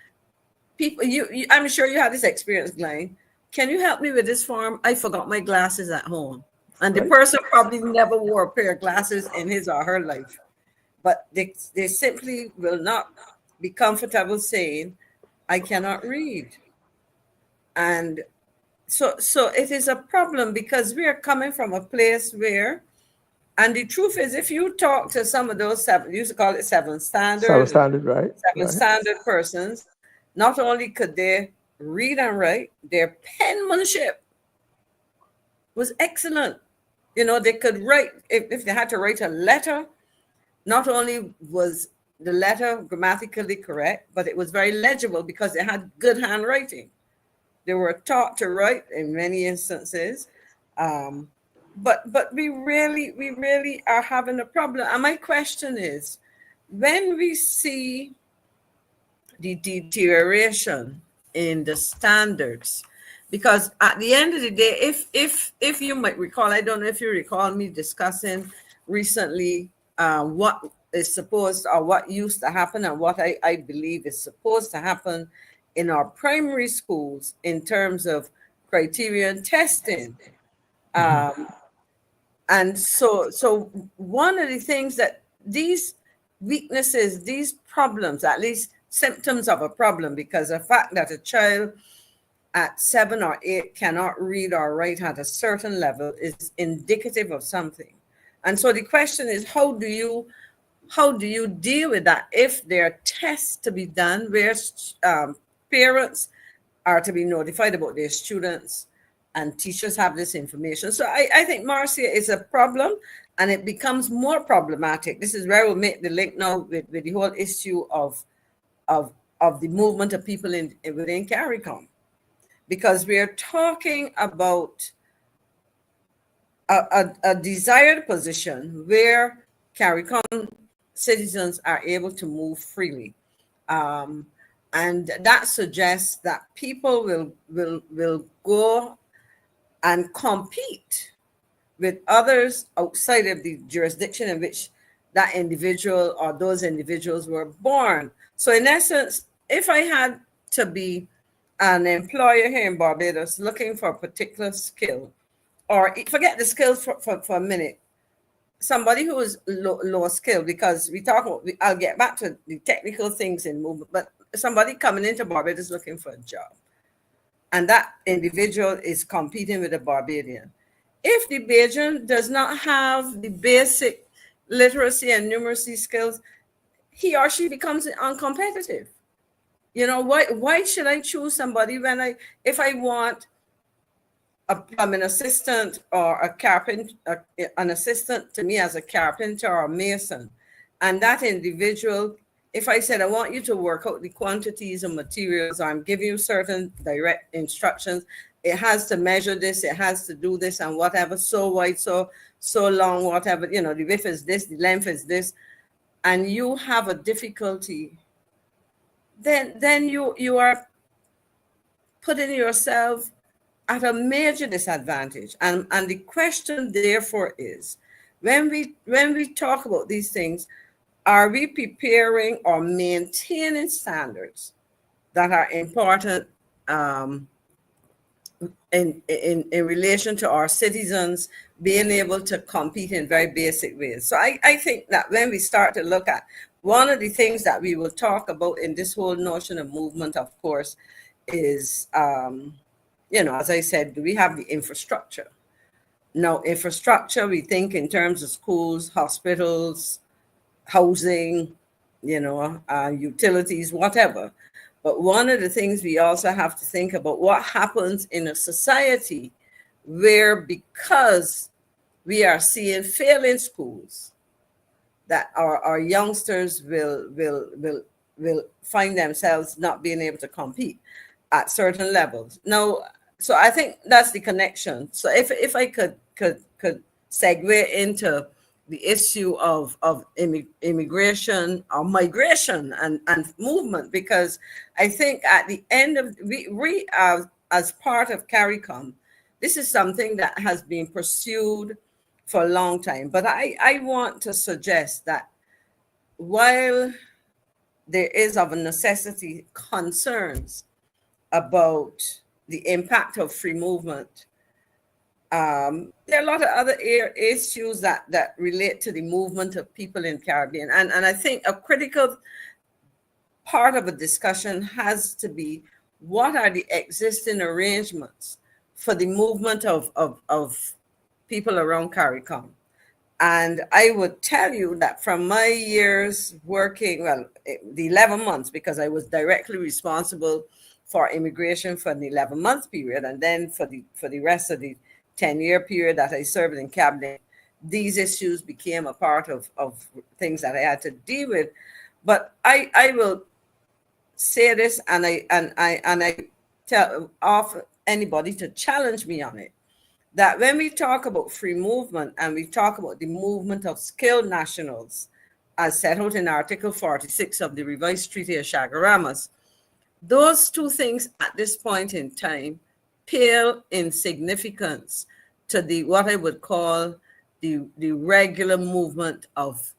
people, I'm sure you had this experience, Glenn. Can you help me with this form? I forgot my glasses at home. And the person probably never wore a pair of glasses in his or her life. But they simply will not be comfortable saying, "I cannot read." And so it is a problem because we are coming from a place where, and the truth is, if you talk to some of those you used to call it seven standard, Right? Standard persons, not only could they read and write, their penmanship was excellent. They could write, if they had to write a letter, not only was the letter grammatically correct, but it was very legible because they had good handwriting. They were taught to write in many instances. But we really are having a problem. And my question is, when we see the deterioration in the standards, because at the end of the day, if you might recall, I don't know if you recall me discussing recently what is supposed, or what used to happen, and what I believe is supposed to happen in our primary schools in terms of criterion testing. And so one of the things that these weaknesses, these problems, at least symptoms of a problem, because the fact that a child at 7 or 8 cannot read or write at a certain level is indicative of something. And so the question is, how do you deal with that if there are tests to be done where parents are to be notified about their students and teachers have this information? So I think, Marcia, is a problem, and it becomes more problematic. This is where we'll make the link now with the whole issue of the movement of people within CARICOM, because we are talking about a desired position where CARICOM citizens are able to move freely. And that suggests that people will go and compete with others outside of the jurisdiction in which that individual or those individuals were born. So in essence, if I had to be an employer here in Barbados looking for a particular skill, or forget the skills for a minute, somebody who is low skill, because I'll get back to the technical things in movement, but somebody coming into Barbados looking for a job, and that individual is competing with a Barbadian. If the Bajan does not have the basic literacy and numeracy skills, he or she becomes uncompetitive. You know, why should I choose somebody if I want a plumbing assistant or a carpenter, an assistant to me as a carpenter or a mason, and that individual, if I said, I want you to work out the quantities of materials, or I'm giving you certain direct instructions, it has to measure this, it has to do this, and whatever, so wide, so long, whatever, you know, the width is this, the length is this, and you have a difficulty, then you are putting yourself at a major disadvantage. And the question therefore is, when we talk about these things, are we preparing or maintaining standards that are important in relation to our citizens being able to compete in very basic ways? So I think that when we start to look at one of the things that we will talk about in this whole notion of movement, of course, is, you know, as I said, do we have the infrastructure? Now, infrastructure, we think in terms of schools, hospitals, housing, you know, utilities, whatever. But one of the things we also have to think about, what happens in a society where, because we are seeing failing schools, that our youngsters will find themselves not being able to compete at certain levels. Now, so I think that's the connection. So if I could segue into the issue of immigration or migration and movement, because I think at the end of we as part of CARICOM, this is something that has been pursued for a long time. But I want to suggest that while there is of a necessity concerns about the impact of free movement, there are a lot of other issues that relate to the movement of people in Caribbean. And I think a critical part of a discussion has to be, what are the existing arrangements for the movement of people around CARICOM? And I would tell you that from my years working, well, the 11 months, because I was directly responsible for immigration for an 11-month period, and then for the rest of the 10-year period that I served in cabinet, these issues became a part of things that I had to deal with. But I will say this, and I offer anybody to challenge me on it, that when we talk about free movement and we talk about the movement of skilled nationals, as set out in Article 46 of the revised Treaty of Chaguaramas, those two things at this point in time pale in significance to the what I would call the regular movement of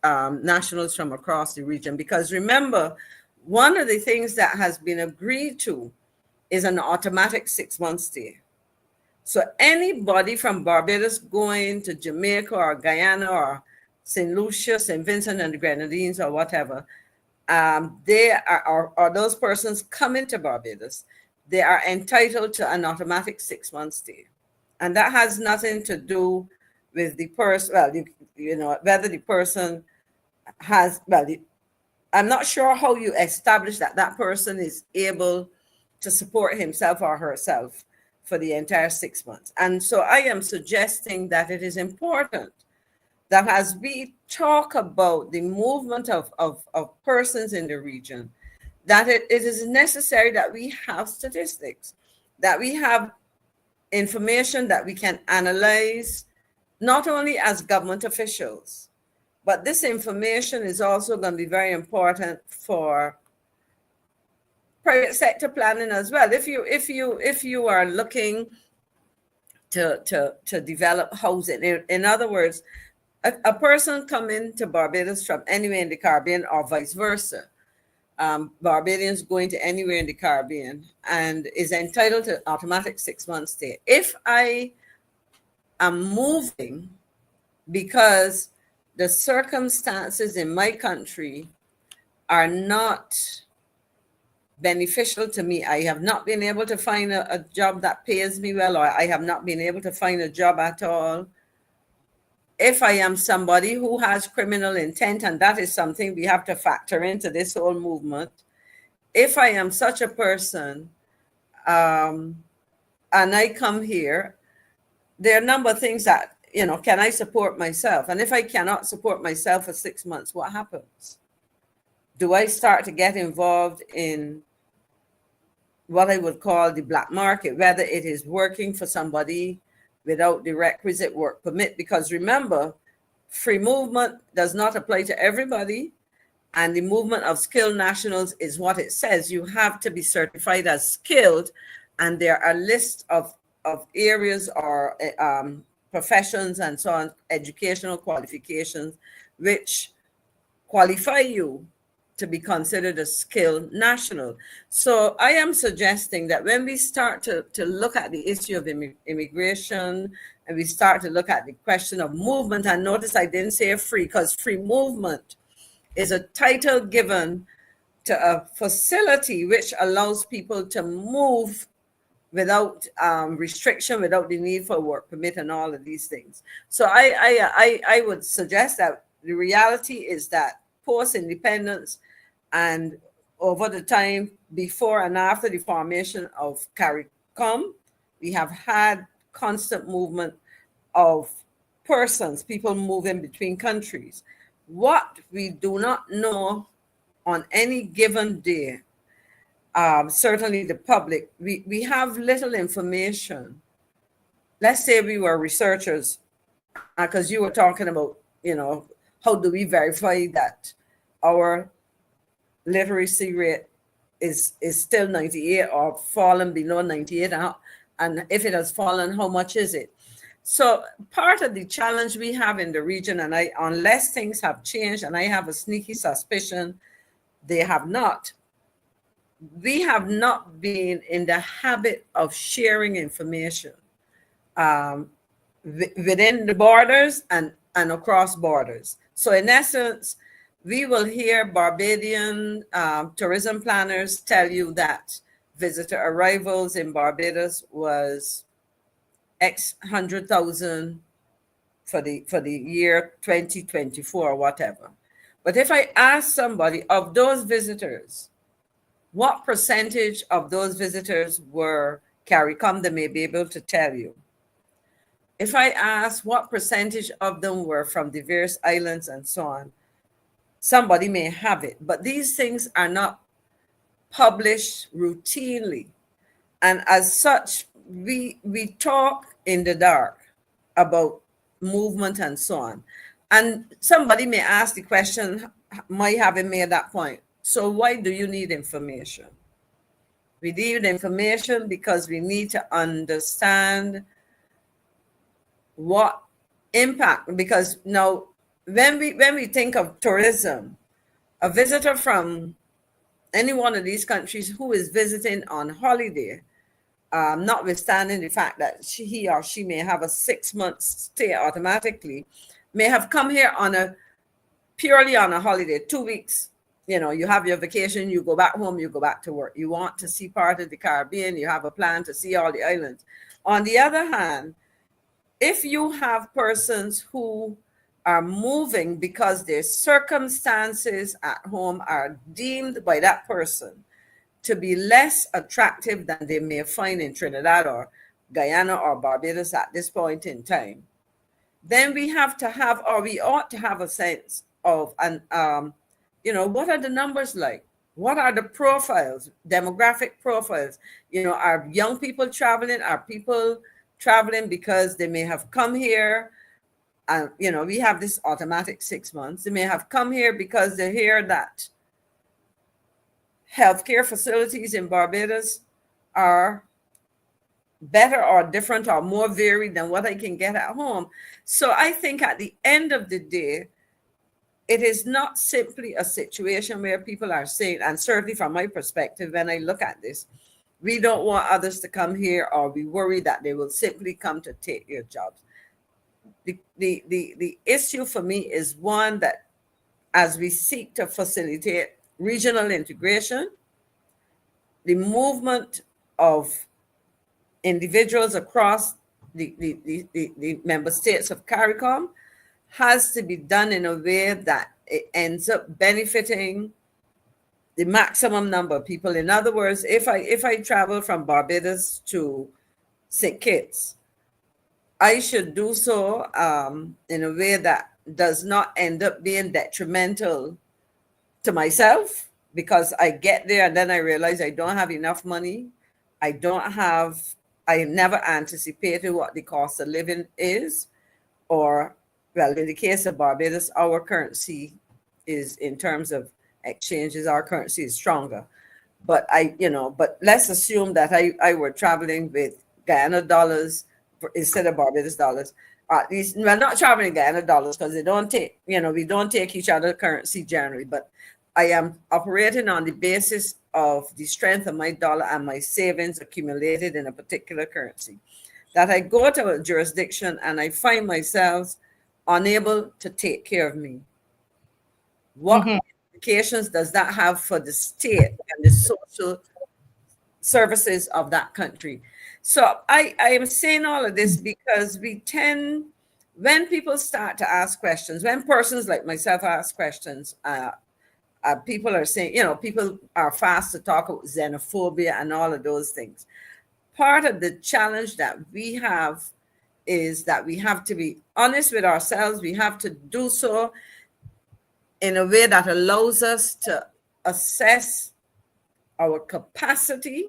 nationals from across the region. Because remember, one of the things that has been agreed to is an automatic 6-month stay. So anybody from Barbados going to Jamaica or Guyana or St. Lucia, St. Vincent and the Grenadines or whatever, they are, or those persons coming to Barbados, they are entitled to an automatic 6-month stay. And that has nothing to do with the person, well, you know, whether the person has, well, I'm not sure how you establish that that person is able to support himself or herself for the entire 6 months. And so I am suggesting that it is important that as we talk about the movement of persons in the region, that it is necessary that we have statistics, that we have information that we can analyze, not only as government officials, but this information is also going to be very important for private sector planning as well. If you are looking to develop housing, in other words, a person coming to Barbados from anywhere in the Caribbean or vice versa, Barbadians going to anywhere in the Caribbean and is entitled to automatic 6-month stay. If I am moving because the circumstances in my country are not beneficial to me, I have not been able to find a job that pays me well, or I have not been able to find a job at all. If I am somebody who has criminal intent, and that is something we have to factor into this whole movement, if I am such a person and I come here, there are a number of things that, you know, can I support myself? And if I cannot support myself for 6 months, what happens? Do I start to get involved in what I would call the black market, whether it is working for somebody without the requisite work permit? Because remember, free movement does not apply to everybody. And the movement of skilled nationals is what it says. You have to be certified as skilled. And there are lists of areas or professions and so on, educational qualifications, which qualify you to be considered a skilled national. So I am suggesting that when we start to look at the issue of immigration, and we start to look at the question of movement, and notice I didn't say free, because free movement is a title given to a facility which allows people to move without restriction, without the need for work permit and all of these things. So I would suggest that the reality is that post-independence and over the time before and after the formation of CARICOM, we have had constant movement of persons, people moving between countries. What we do not know on any given day, certainly the public, we have little information. Let's say we were researchers, because you were talking about, you know, how do we verify that our literacy rate is still 98 or fallen below 98, and if it has fallen, how much is it? So part of the challenge we have in the region, and unless things have changed, and I have a sneaky suspicion they have not, we have not been in the habit of sharing information within the borders and across borders. So in essence, we will hear Barbadian tourism planners tell you that visitor arrivals in Barbados was X 100,000 for the year 2024 or whatever. But if I ask somebody of those visitors, what percentage of those visitors were CARICOM, they may be able to tell you. If I ask what percentage of them were from the various islands and so on, somebody may have it. But these things are not published routinely. And as such, we talk in the dark about movement and so on. And somebody may ask the question, might having made that point, so why do you need information? We need information because we need to understand what impact, because now when we think of tourism, a visitor from any one of these countries who is visiting on holiday notwithstanding the fact that he or she may have a 6-month stay automatically, may have come here purely on a holiday, 2 weeks. You have your vacation, you go back home, you go back to work. You want to see part of the Caribbean, you have a plan to see all the islands. On the other hand, if you have persons who are moving because their circumstances at home are deemed by that person to be less attractive than they may find in Trinidad or Guyana or Barbados at this point in time, then we have to have, or we ought to have, a sense of, what are the numbers like? What are the profiles, demographic profiles? Are young people traveling? Are people traveling because they may have come here? And, we have this automatic 6 months. They may have come here because they hear that healthcare facilities in Barbados are better or different or more varied than what I can get at home. So I think at the end of the day, it is not simply a situation where people are saying, and certainly from my perspective, when I look at this, we don't want others to come here, or we worry that they will simply come to take your jobs. The issue for me is one that, as we seek to facilitate regional integration, the movement of individuals across the member states of CARICOM has to be done in a way that it ends up benefiting the maximum number of people. In other words, if I travel from Barbados to St. Kitts, I should do so in a way that does not end up being detrimental to myself, because I get there and then I realize I don't have enough money. I never anticipated what the cost of living is, or, well, in the case of Barbados, our currency is, in terms of exchanges, our currency is stronger. But but let's assume that I were traveling with Guyana dollars instead of Barbados dollars. At least, well, not traveling Guyana dollars, because they don't take, we don't take each other's currency generally, but I am operating on the basis of the strength of my dollar and my savings accumulated in a particular currency. That I go to a jurisdiction and I find myself unable to take care of me. What implications does that have for the state and the social services of that country? So I am saying all of this because when people start to ask questions, when persons like myself ask questions, people are saying, people are fast to talk about xenophobia and all of those things. Part of the challenge that we have is that we have to be honest with ourselves. We have to do so in a way that allows us to assess our capacity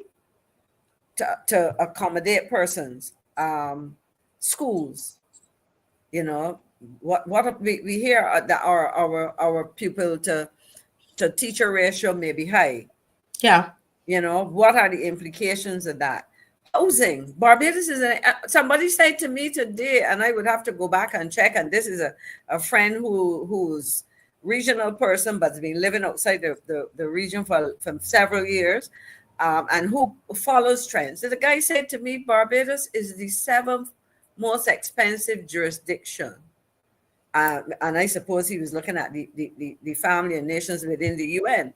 to accommodate persons, schools. What we hear that our pupil to teacher ratio may be high. Yeah. What are the implications of that? Housing. Barbados is somebody said to me today, and I would have to go back and check, and this is a friend who's regional person but's been living outside the region for several years, and who follows trends. So the guy said to me, Barbados is the 7th most expensive jurisdiction. And I suppose he was looking at the family and nations within the UN.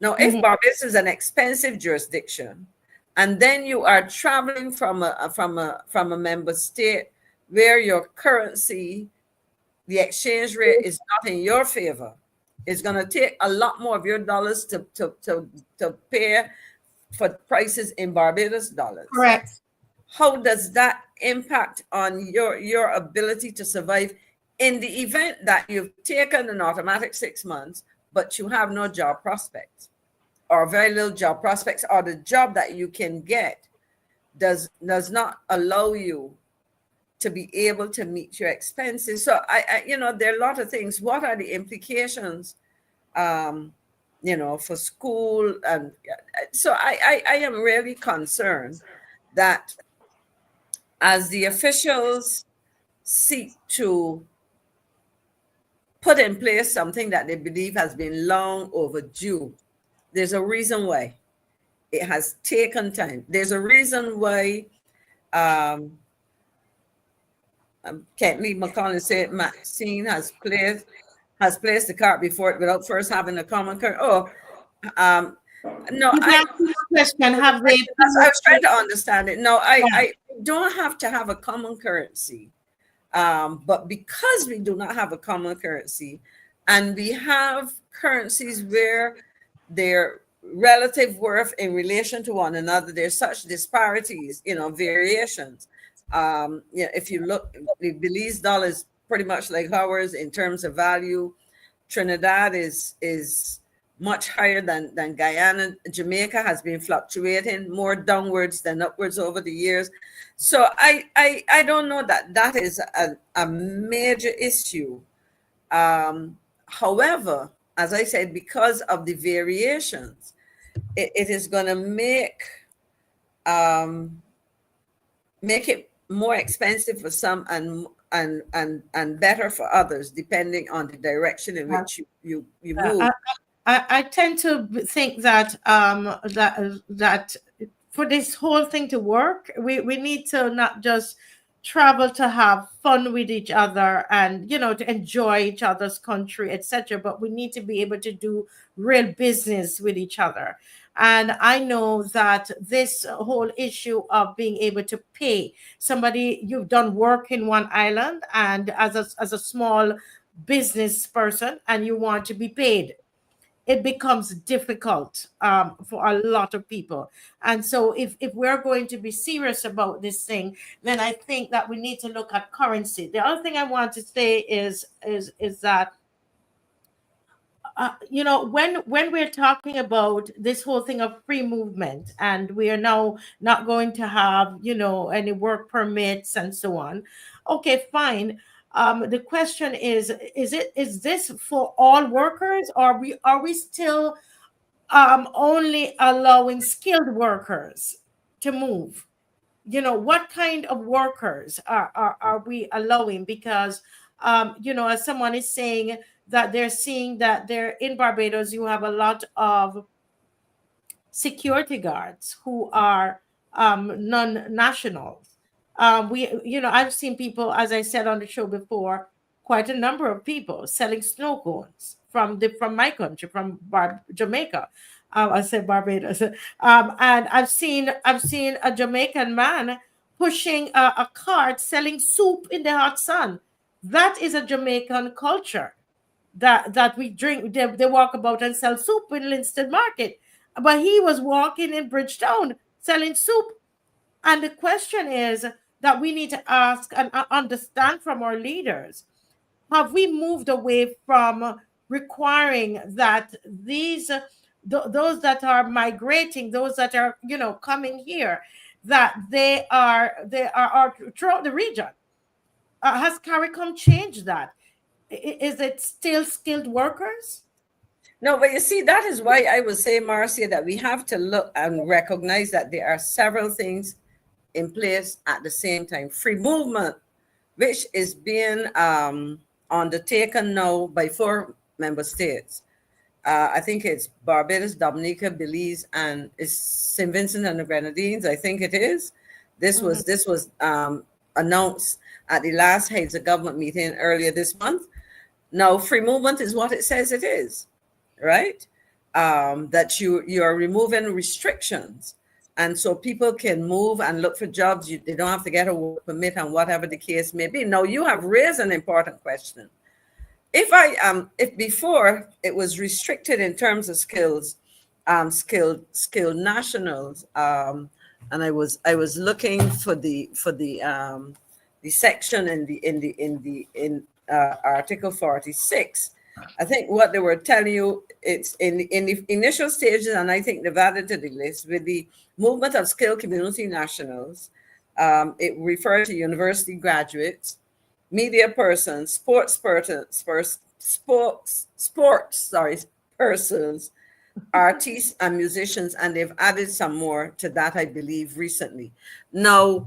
Now, if Barbados is an expensive jurisdiction, and then you are traveling from a member state where your currency, the exchange rate is not in your favor, it's going to take a lot more of your dollars to pay for prices in Barbados dollars. Correct. How does that impact on your ability to survive in the event that you've taken an automatic 6 months, but you have no job prospects, or very little job prospects, or the job that you can get does not allow you to be able to meet your expenses? So there are a lot of things. What are the implications, for school? And so I am really concerned that as the officials seek to put in place something that they believe has been long overdue, there's a reason why. It has taken time. There's a reason why can't leave McConnell said Maxine has placed the cart before it without first having a common currency. No, You've asked me a question. Have they? I was trying to understand it. No, Yeah. I don't have to have a common currency. But because we do not have a common currency, and we have currencies where their relative worth in relation to one another, there's such disparities, variations. If you look, the Belize dollar is pretty much like ours in terms of value. Trinidad is much higher than Guyana. Jamaica has been fluctuating more downwards than upwards over the years. So I don't know that is a major issue. However, as I said, because of the variations, it is going to make it more expensive for some and better for others, depending on the direction in which you move. I tend to think that that for this whole thing to work, we need to not just travel to have fun with each other and to enjoy each other's country, etc., but we need to be able to do real business with each other. And I know that this whole issue of being able to pay somebody, you've done work in one island and as a small business person, and you want to be paid, it becomes difficult for a lot of people. And so if we're going to be serious about this thing, then I think that we need to look at currency. The other thing I want to say is that when we're talking about this whole thing of free movement, and we are now not going to have any work permits and so on, okay, fine. The question is this for all workers, or are we still only allowing skilled workers to move? What kind of workers are we allowing? Because as someone is saying that they're seeing that they're in Barbados, you have a lot of security guards who are non-nationals. I've seen people, as I said on the show before, quite a number of people selling snow cones from my country, from Jamaica. I said Barbados, and I've seen a Jamaican man pushing a cart selling soup in the hot sun. That is a Jamaican culture. That we drink. They walk about and sell soup in Linston Market, but he was walking in Bridgetown selling soup. And the question is that we need to ask and understand from our leaders: have we moved away from requiring that those that are migrating, those that are coming here, that they are throughout the region? Has CARICOM changed that? Is it still skilled workers? No, but you see, that is why I would say, Marcia, that we have to look and recognize that there are several things in place at the same time. Free movement, which is being undertaken now by 4 member states. I think it's Barbados, Dominica, Belize, and it's St. Vincent and the Grenadines. I think it is. This was announced at the last Heads of Government meeting earlier this month. Now, free movement is what it says it is, right? That you are removing restrictions, and so people can move and look for jobs. They don't have to get a work permit, and whatever the case may be. Now, you have raised an important question. If before it was restricted in terms of skilled nationals, and I was looking for the section in Article 46. I think what they were telling you, it's in the initial stages, and I think they've added to the list with the movement of skilled community nationals. It referred to university graduates, media persons, sports persons, artists and musicians, and they've added some more to that, I believe, recently. Now,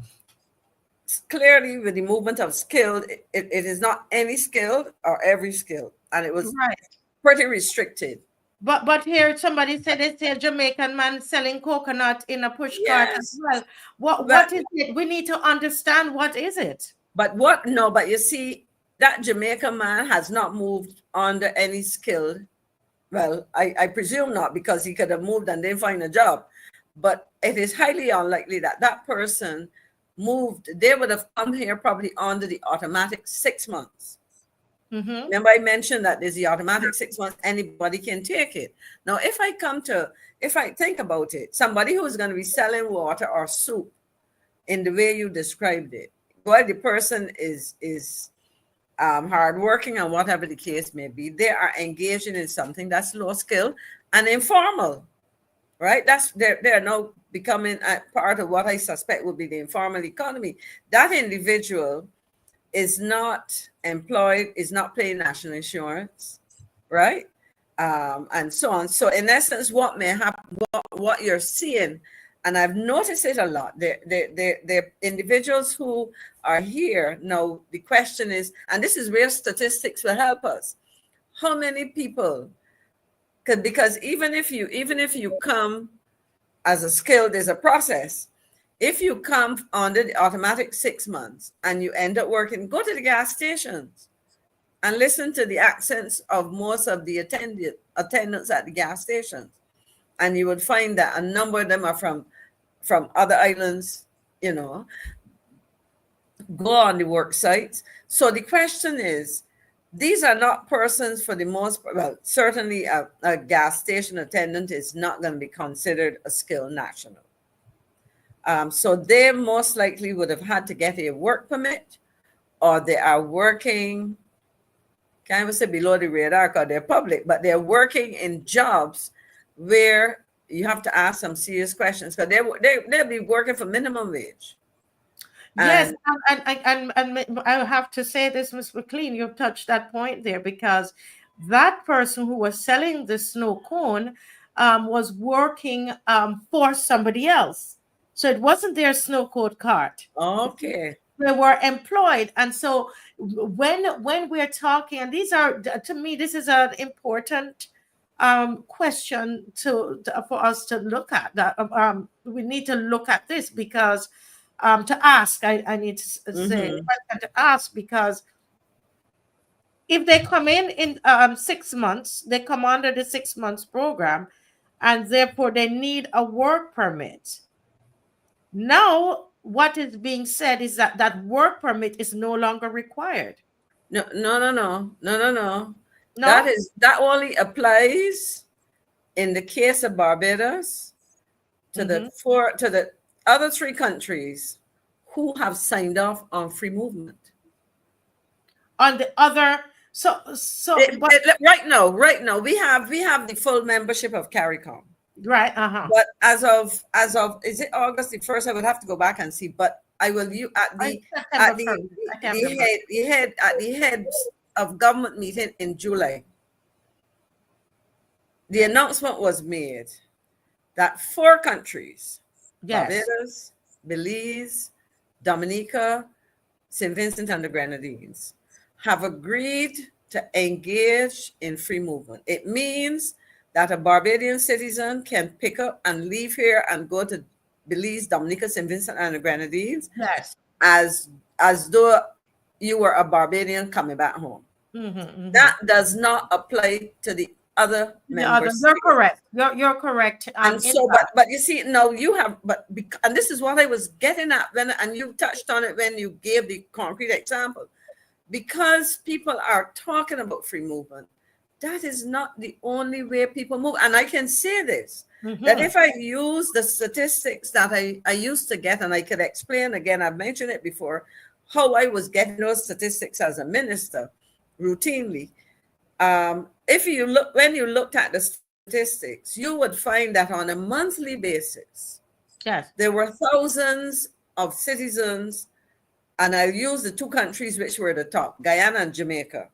clearly, with the movement of skilled, it is not any skilled or every skilled, and it was pretty restricted. But here somebody said they say a Jamaican man selling coconut in a push cart as Yes. well. What But is it? We need to understand what is it. but you see, that Jamaican man has not moved under any skill. Well, I presume not, because he could have moved and didn't find a job. But it is highly unlikely that that person moved. They would have come here probably under the automatic 6 months. Mm-hmm. Remember, I mentioned that there's the automatic 6 months, anybody can take it. Now, if I think about it, somebody who's going to be selling water or soup in the way you described it, well, the person is hardworking and whatever the case may be, they are engaging in something that's low skill and informal, right? They're now becoming a part of what I suspect will be the informal economy. That individual is not employed, is not paying national insurance, right? And so on. So in essence, what may happen, what you're seeing, and I've noticed it a lot, the individuals who are here now, the question is, and this is where statistics will help us, how many people could, because even if you come as a skill, there's a process. If you come under the automatic 6 months and you end up working, go to the gas stations and listen to the accents of most of the attendants at the gas stations. And you would find that a number of them are from other islands, go on the work sites. So the question is, these are not persons for the most part, well, certainly a gas station attendant is not going to be considered a skilled national. So they most likely would have had to get a work permit, or they are working, can't even say below the radar because they're public, but they're working in jobs where you have to ask some serious questions, because they'll be working for minimum wage. Yes, and I have to say this, Ms. McLean, you've touched that point there, because that person who was selling the snow cone was working for somebody else. So it wasn't their snow cone cart. Okay. They were employed. And so when we're talking, and these are, to me, this is an important question for us to look at. We need to look at this, because to ask, I need to say, to ask, because if they come in 6 months, they come under the 6 months program, and therefore they need a work permit. Now, what is being said is that work permit is no longer required. No. No? That only applies in the case of Barbados to the other 3 countries who have signed off on free movement. On the other, right now we have the full membership of CARICOM. Right. But as of is it August the 1st? I would have to go back and see. But I will at the head of government meeting in July. The announcement was made that 4 countries, Barbados, Belize, Dominica, St. Vincent and the Grenadines, have agreed to engage in free movement. It means that a Barbadian citizen can pick up and leave here and go to Belize, Dominica, St. Vincent and the Grenadines, as though you were a Barbadian coming back home. That does not apply to the other members. You're correct. You're correct. And so, but you see, now you have, and this is what I was getting at and you touched on it when you gave the concrete example. Because people are talking about free movement, that is not the only way people move. And I can say this, that if I use the statistics that I used to get, and I could explain again, I've mentioned it before, how I was getting those statistics as a minister routinely. When you looked at the statistics, you would find that on a monthly basis, there were thousands of citizens, and I'll use the 2 countries which were the top, Guyana and Jamaica,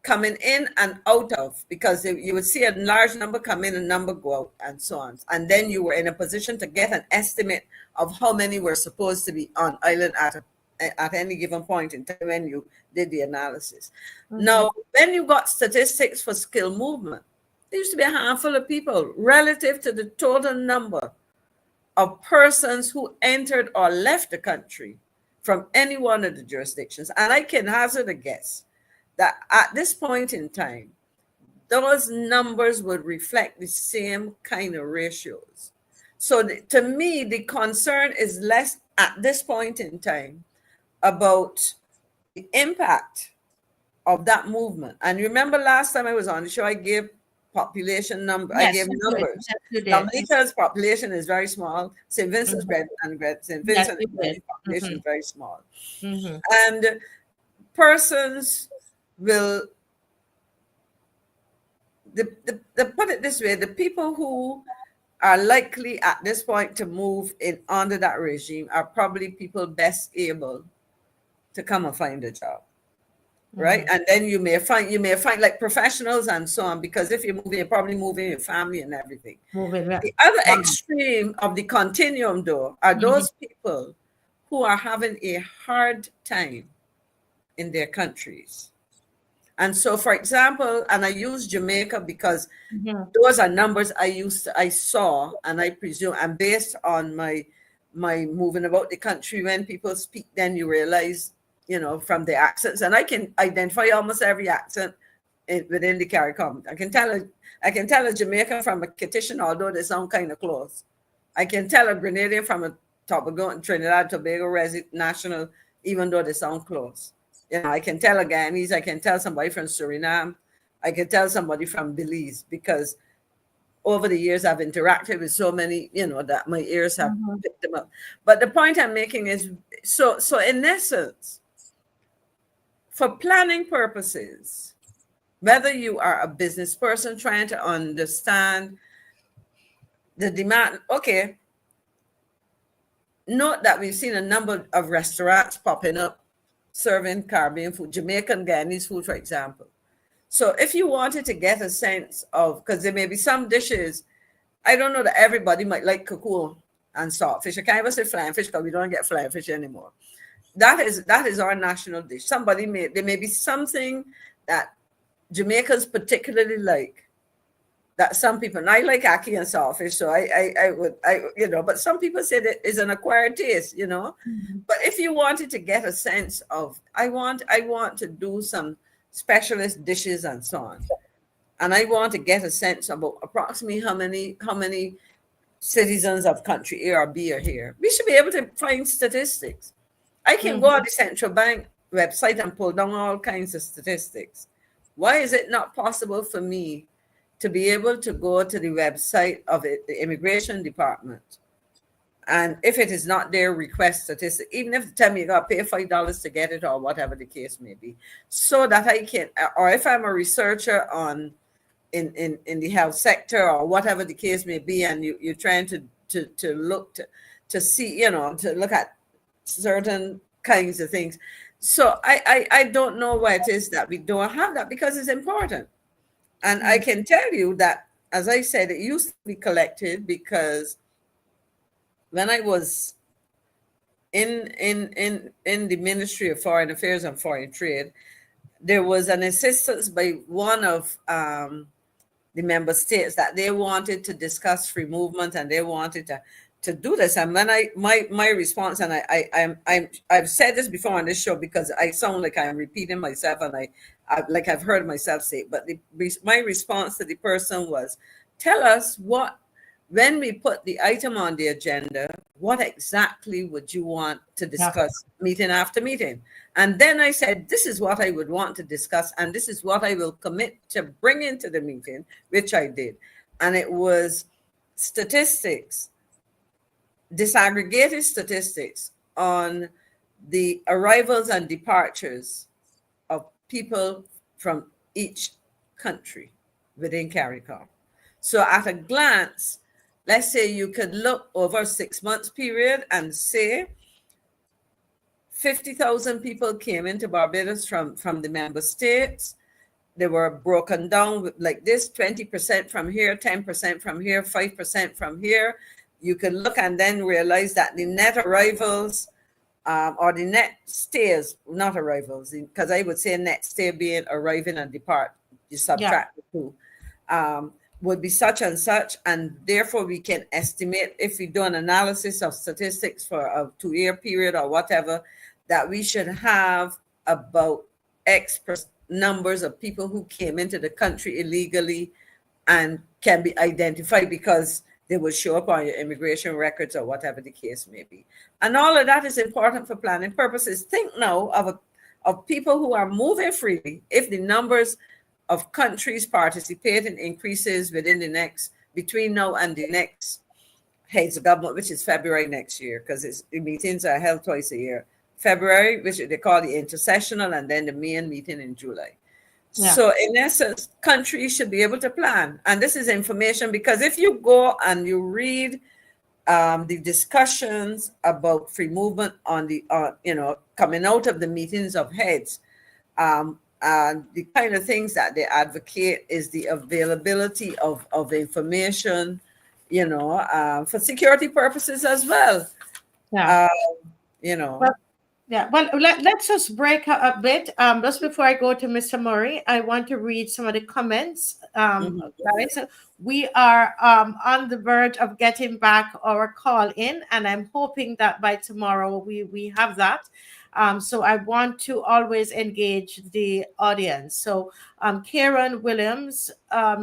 coming in and out of, because you would see a large number come in and number go out and so on. And then you were in a position to get an estimate of how many were supposed to be on island at any given point in time when you did the analysis. Now, when you got statistics for skill movement, There used to be a handful of people relative to the total number of persons who entered or left the country from any one of the jurisdictions. And I can hazard a guess that at this point in time, those numbers would reflect the same kind of ratios. So to me, the concern is less at this point in time about the impact of that movement. And remember last time I was on the show, I gave population number. Yes, I gave numbers. Dominica's population is very small. St. Vincent's St. Vincent population is very small. And persons will, put it this way, the people who are likely at this point to move in under that regime are probably people best able to come and find a job. Right. And then you may find like professionals and so on, because if you're moving, you're probably moving your family and everything. The other extreme of the continuum, though, are those people who are having a hard time in their countries. And so, for example, and I use Jamaica because those are numbers I saw, and I presume, and based on my moving about the country, when people speak, then you realize, you know, from the accents, and I can identify almost every accent within the CARICOM. I can tell a Jamaican from a Kittian, although they sound kind of close. I can tell a Grenadian from a Tobago and Trinidad Tobago national, even though they sound close. You know, I can tell a Guyanese, I can tell somebody from Suriname, I can tell somebody from Belize, because over the years I've interacted with so many, you know, that my ears have picked them up. But the point I'm making is, so in essence, for planning purposes, whether you are a business person trying to understand the demand, okay, note that we've seen a number of restaurants popping up serving Caribbean food, Jamaican, Guyanese food, for example. So if you wanted to get a sense of, because there may be some dishes, I don't know that everybody might like cocoa and saltfish. I can't even say flying fish because we don't get flying fish anymore. That is our national dish. There may be something that Jamaicans particularly like, that some people, and I like ackee and saltfish, so I would, you know, but some people say that is an acquired taste, you know. But if you wanted to get a sense of, I want to do some specialist dishes and so on, and I want to get a sense about approximately how many citizens of country A or B are here, we should be able to find statistics. I can go on the central bank website and pull down all kinds of statistics. Why is it not possible for me to be able to go to the website of the immigration department, and if it is not there, request statistics, even if they tell me you got to pay $5 to get it or whatever the case may be, so that I can, or if I'm a researcher in the health sector or whatever the case may be, and you're trying to look to see, you know, to look at certain kinds of things. So I don't know why it is that we don't have that, because it's important. And I can tell you that, as I said, it used to be collected, because when I was in the Ministry of Foreign Affairs and Foreign Trade, there was an insistence by one of the member states that they wanted to discuss free movement, and they wanted to do this. And when my response, and I've said this before on this show because I sound like I'm repeating myself, and I've heard myself say it, but my response to the person was, tell us when we put the item on the agenda, what exactly would you want to discuss meeting after meeting? And then I said, this is what I would want to discuss, and this is what I will commit to bring into the meeting, which I did. And it was statistics, disaggregated statistics on the arrivals and departures of people from each country within CARICOM. So at a glance, let's say you could look over a 6 months period and say 50,000 people came into Barbados from the member states. They were broken down like this: 20% from here, 10% from here, 5% from here. You can look and then realize that the net arrivals or the net stays, not arrivals, because I would say net stay being arriving and depart, you subtract the two. would be such and such, and therefore we can estimate, if we do an analysis of statistics for a 2-year period or whatever, that we should have about X numbers of people who came into the country illegally and can be identified because they will show up on your immigration records or whatever the case may be. And all of that is important for planning purposes. Think now of people who are moving freely. If the numbers of countries participating increases between now and the next heads of government, which is February next year, because the meetings are held twice a year. February, which they call the intersessional, and then the main meeting in July. Yeah. So in essence, countries should be able to plan. And this is information, because if you go and you read the discussions about free movement on the, coming out of the meetings of heads, and the kind of things that they advocate is the availability of information, for security purposes as well. Yeah. Well, let's just break a bit. Just before I go to Mr. Murray, I want to read some of the comments. Guys, we are on the verge of getting back our call in, and I'm hoping that by tomorrow we have that. So I want to always engage the audience. So Karen Williams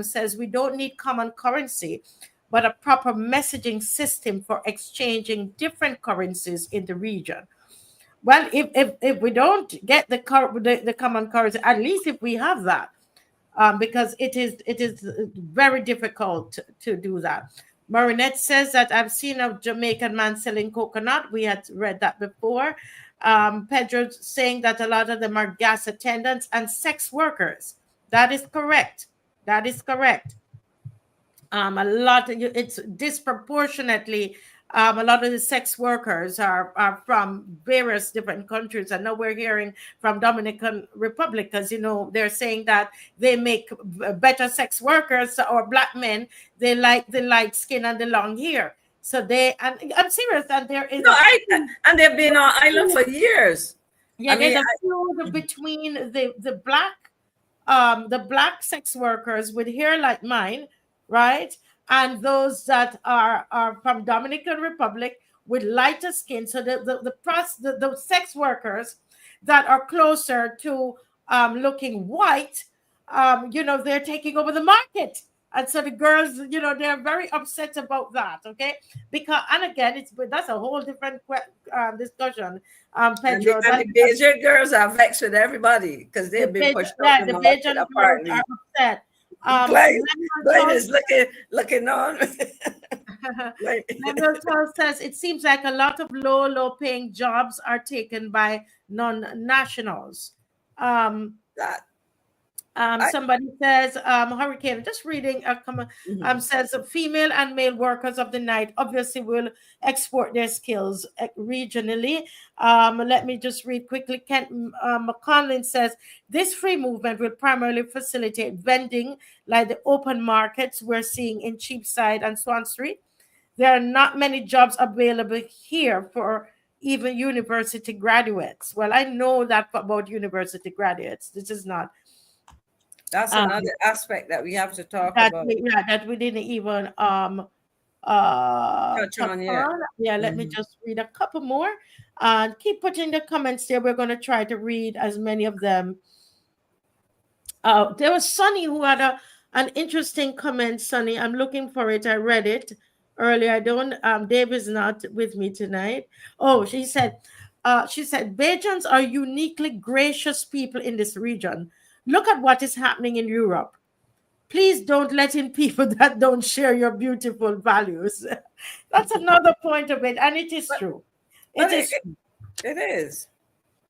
says we don't need common currency, but a proper messaging system for exchanging different currencies in the region. Well, if we don't get the common currency, at least if we have that, because it is very difficult to do that. Marinette says that I've seen a Jamaican man selling coconut. We had read that before. Pedro saying that a lot of them are gas attendants and sex workers. That is correct. That is correct. It's disproportionately. A lot of the sex workers are from various different countries. I know we're hearing from Dominican Republic, because, they're saying that they make better sex workers, or black men. They like the light skin and the long hair. So and I'm serious, and there is and they've been on island for years. Yeah, there's a feud between the black sex workers with hair like mine, right? And those that are from Dominican Republic with lighter skin. So the sex workers that are closer to looking white, they're taking over the market. And so the girls, they're very upset about that, okay? And again, that's a whole different discussion, Pedro. And the Bajan girls are vexed with everybody because they've been pushed out the Bajan girls are upset. Blaine is looking on. Anecdotal says it seems like a lot of low-paying jobs are taken by non-nationals. Somebody says Hurricane. Just reading a comment. Says female and male workers of the night obviously will export their skills regionally. Let me just read quickly. Kent McConlin says this free movement will primarily facilitate vending, like the open markets we're seeing in Cheapside and Swan Street. There are not many jobs available here for even university graduates. Well, I know that about university graduates. This is not. That's another aspect that we have to talk about. That we didn't even touch on yet. Yeah, let me just read a couple more. Keep putting the comments there. We're going to try to read as many of them. There was Sunny who had an interesting comment. Sunny, I'm looking for it. I read it earlier. Dave is not with me tonight. Oh, she said, Bajans are uniquely gracious people in this region. Look at what is happening in Europe. Please don't let in people that don't share your beautiful values. That's another point of it, and it is true. It is.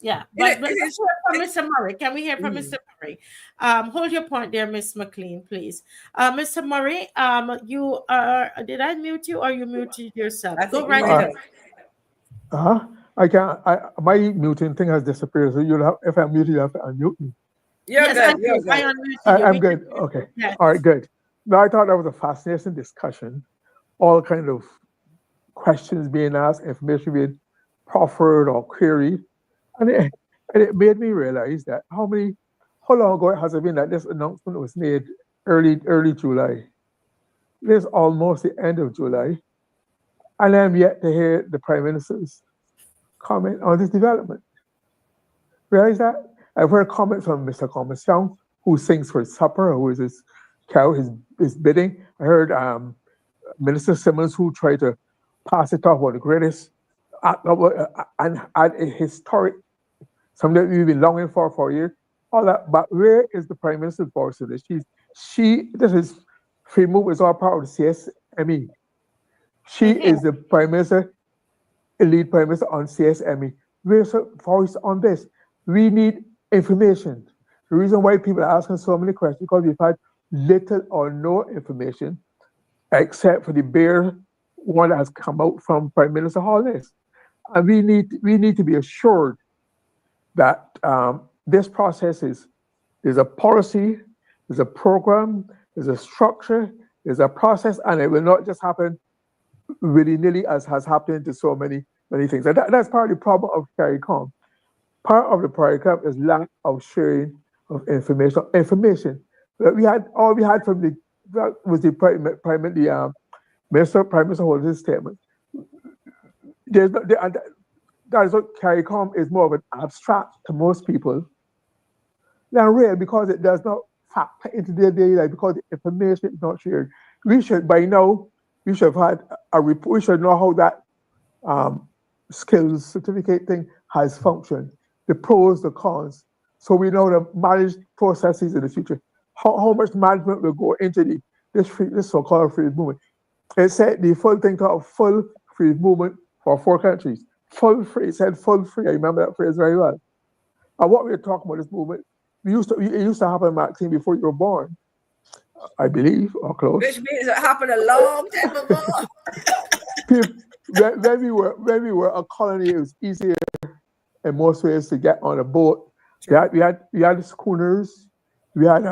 Yeah, but let's hear from Mr. Murray. Can we hear from Mr. Murray? Hold your point there, Miss McLean, please. Mr. Murray, you are. Did I mute you, or you muted yourself? Go right ahead. I can't. My muting thing has disappeared. So you'll have. If I mute you, you have to unmute me. I'm good. Okay. Yes. All right, good. Now, I thought that was a fascinating discussion. All kind of questions being asked, information being proffered or queried. And it made me realize that how long ago has it been that this announcement was made early July. It's almost the end of July, and I'm yet to hear the Prime Minister's comment on this development. Realize that? I've heard comments from Mr. Commission, who sings for supper, who is his bidding. I heard Minister Simmons, who tried to pass it off one of the greatest and a historic, something that we've been longing for years. All that, but where is the Prime Minister's voice in this? This is free movement is all part of the CSME. She is the Prime Minister, lead Prime Minister on CSME. Where's her voice on this? We need information. The reason why people are asking so many questions because we've had little or no information, except for the bare one that has come out from Prime Minister Holness. And we need to be assured that this process there's a policy, there's a program, there's a structure, there's a process, and it will not just happen willy-nilly as has happened to so many things. And that's part of the problem of CARICOM. Part of the CARICOM is lack of sharing of information. Prime Minister Holness' statement. That is what CARICOM is more of an abstract to most people than real because it does not factor into their daily life because the information is not shared. We should have had a report. We should know how that skills certificate thing has functioned, the pros, the cons, so we know the manage processes in the future. How much management will go into this so-called free movement? It said the full thing called full free movement for 4 countries. Full free. It said full free. I remember that phrase very well. And what we were talking about this movement, it used to happen, Maxine, before you were born, I believe, or close. Which means it happened a long time ago. When we were a colony, it was easier in most ways to get on a boat. We had schooners. We had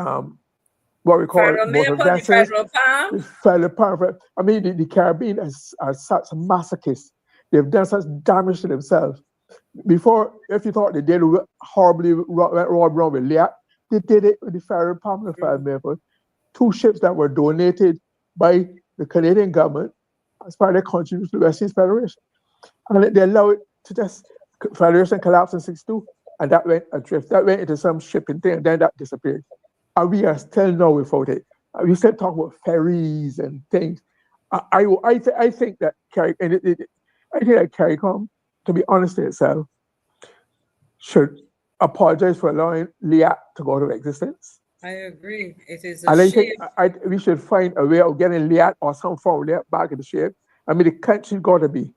what we call motor vessels. Federal palm. I mean, the Caribbean are such masochists. They've done such damage to themselves. Before, if you thought they did horribly wrong with Liat, they did it with the Federal Palm and Federal 2 ships that were donated by the Canadian government as part of their contribution to the West Indies Federation. And they allowed it to just, Federation collapsed in 1962, and that went adrift. That went into some shipping thing, and then that disappeared. And we are still now without it. We still talk about ferries and things. I think that CARICOM, to be honest to itself, should apologize for allowing Liat to go out of existence. I agree. It is and shame. I think we should find a way of getting Liat or some form of Liat back in the shape. I mean, the country got to be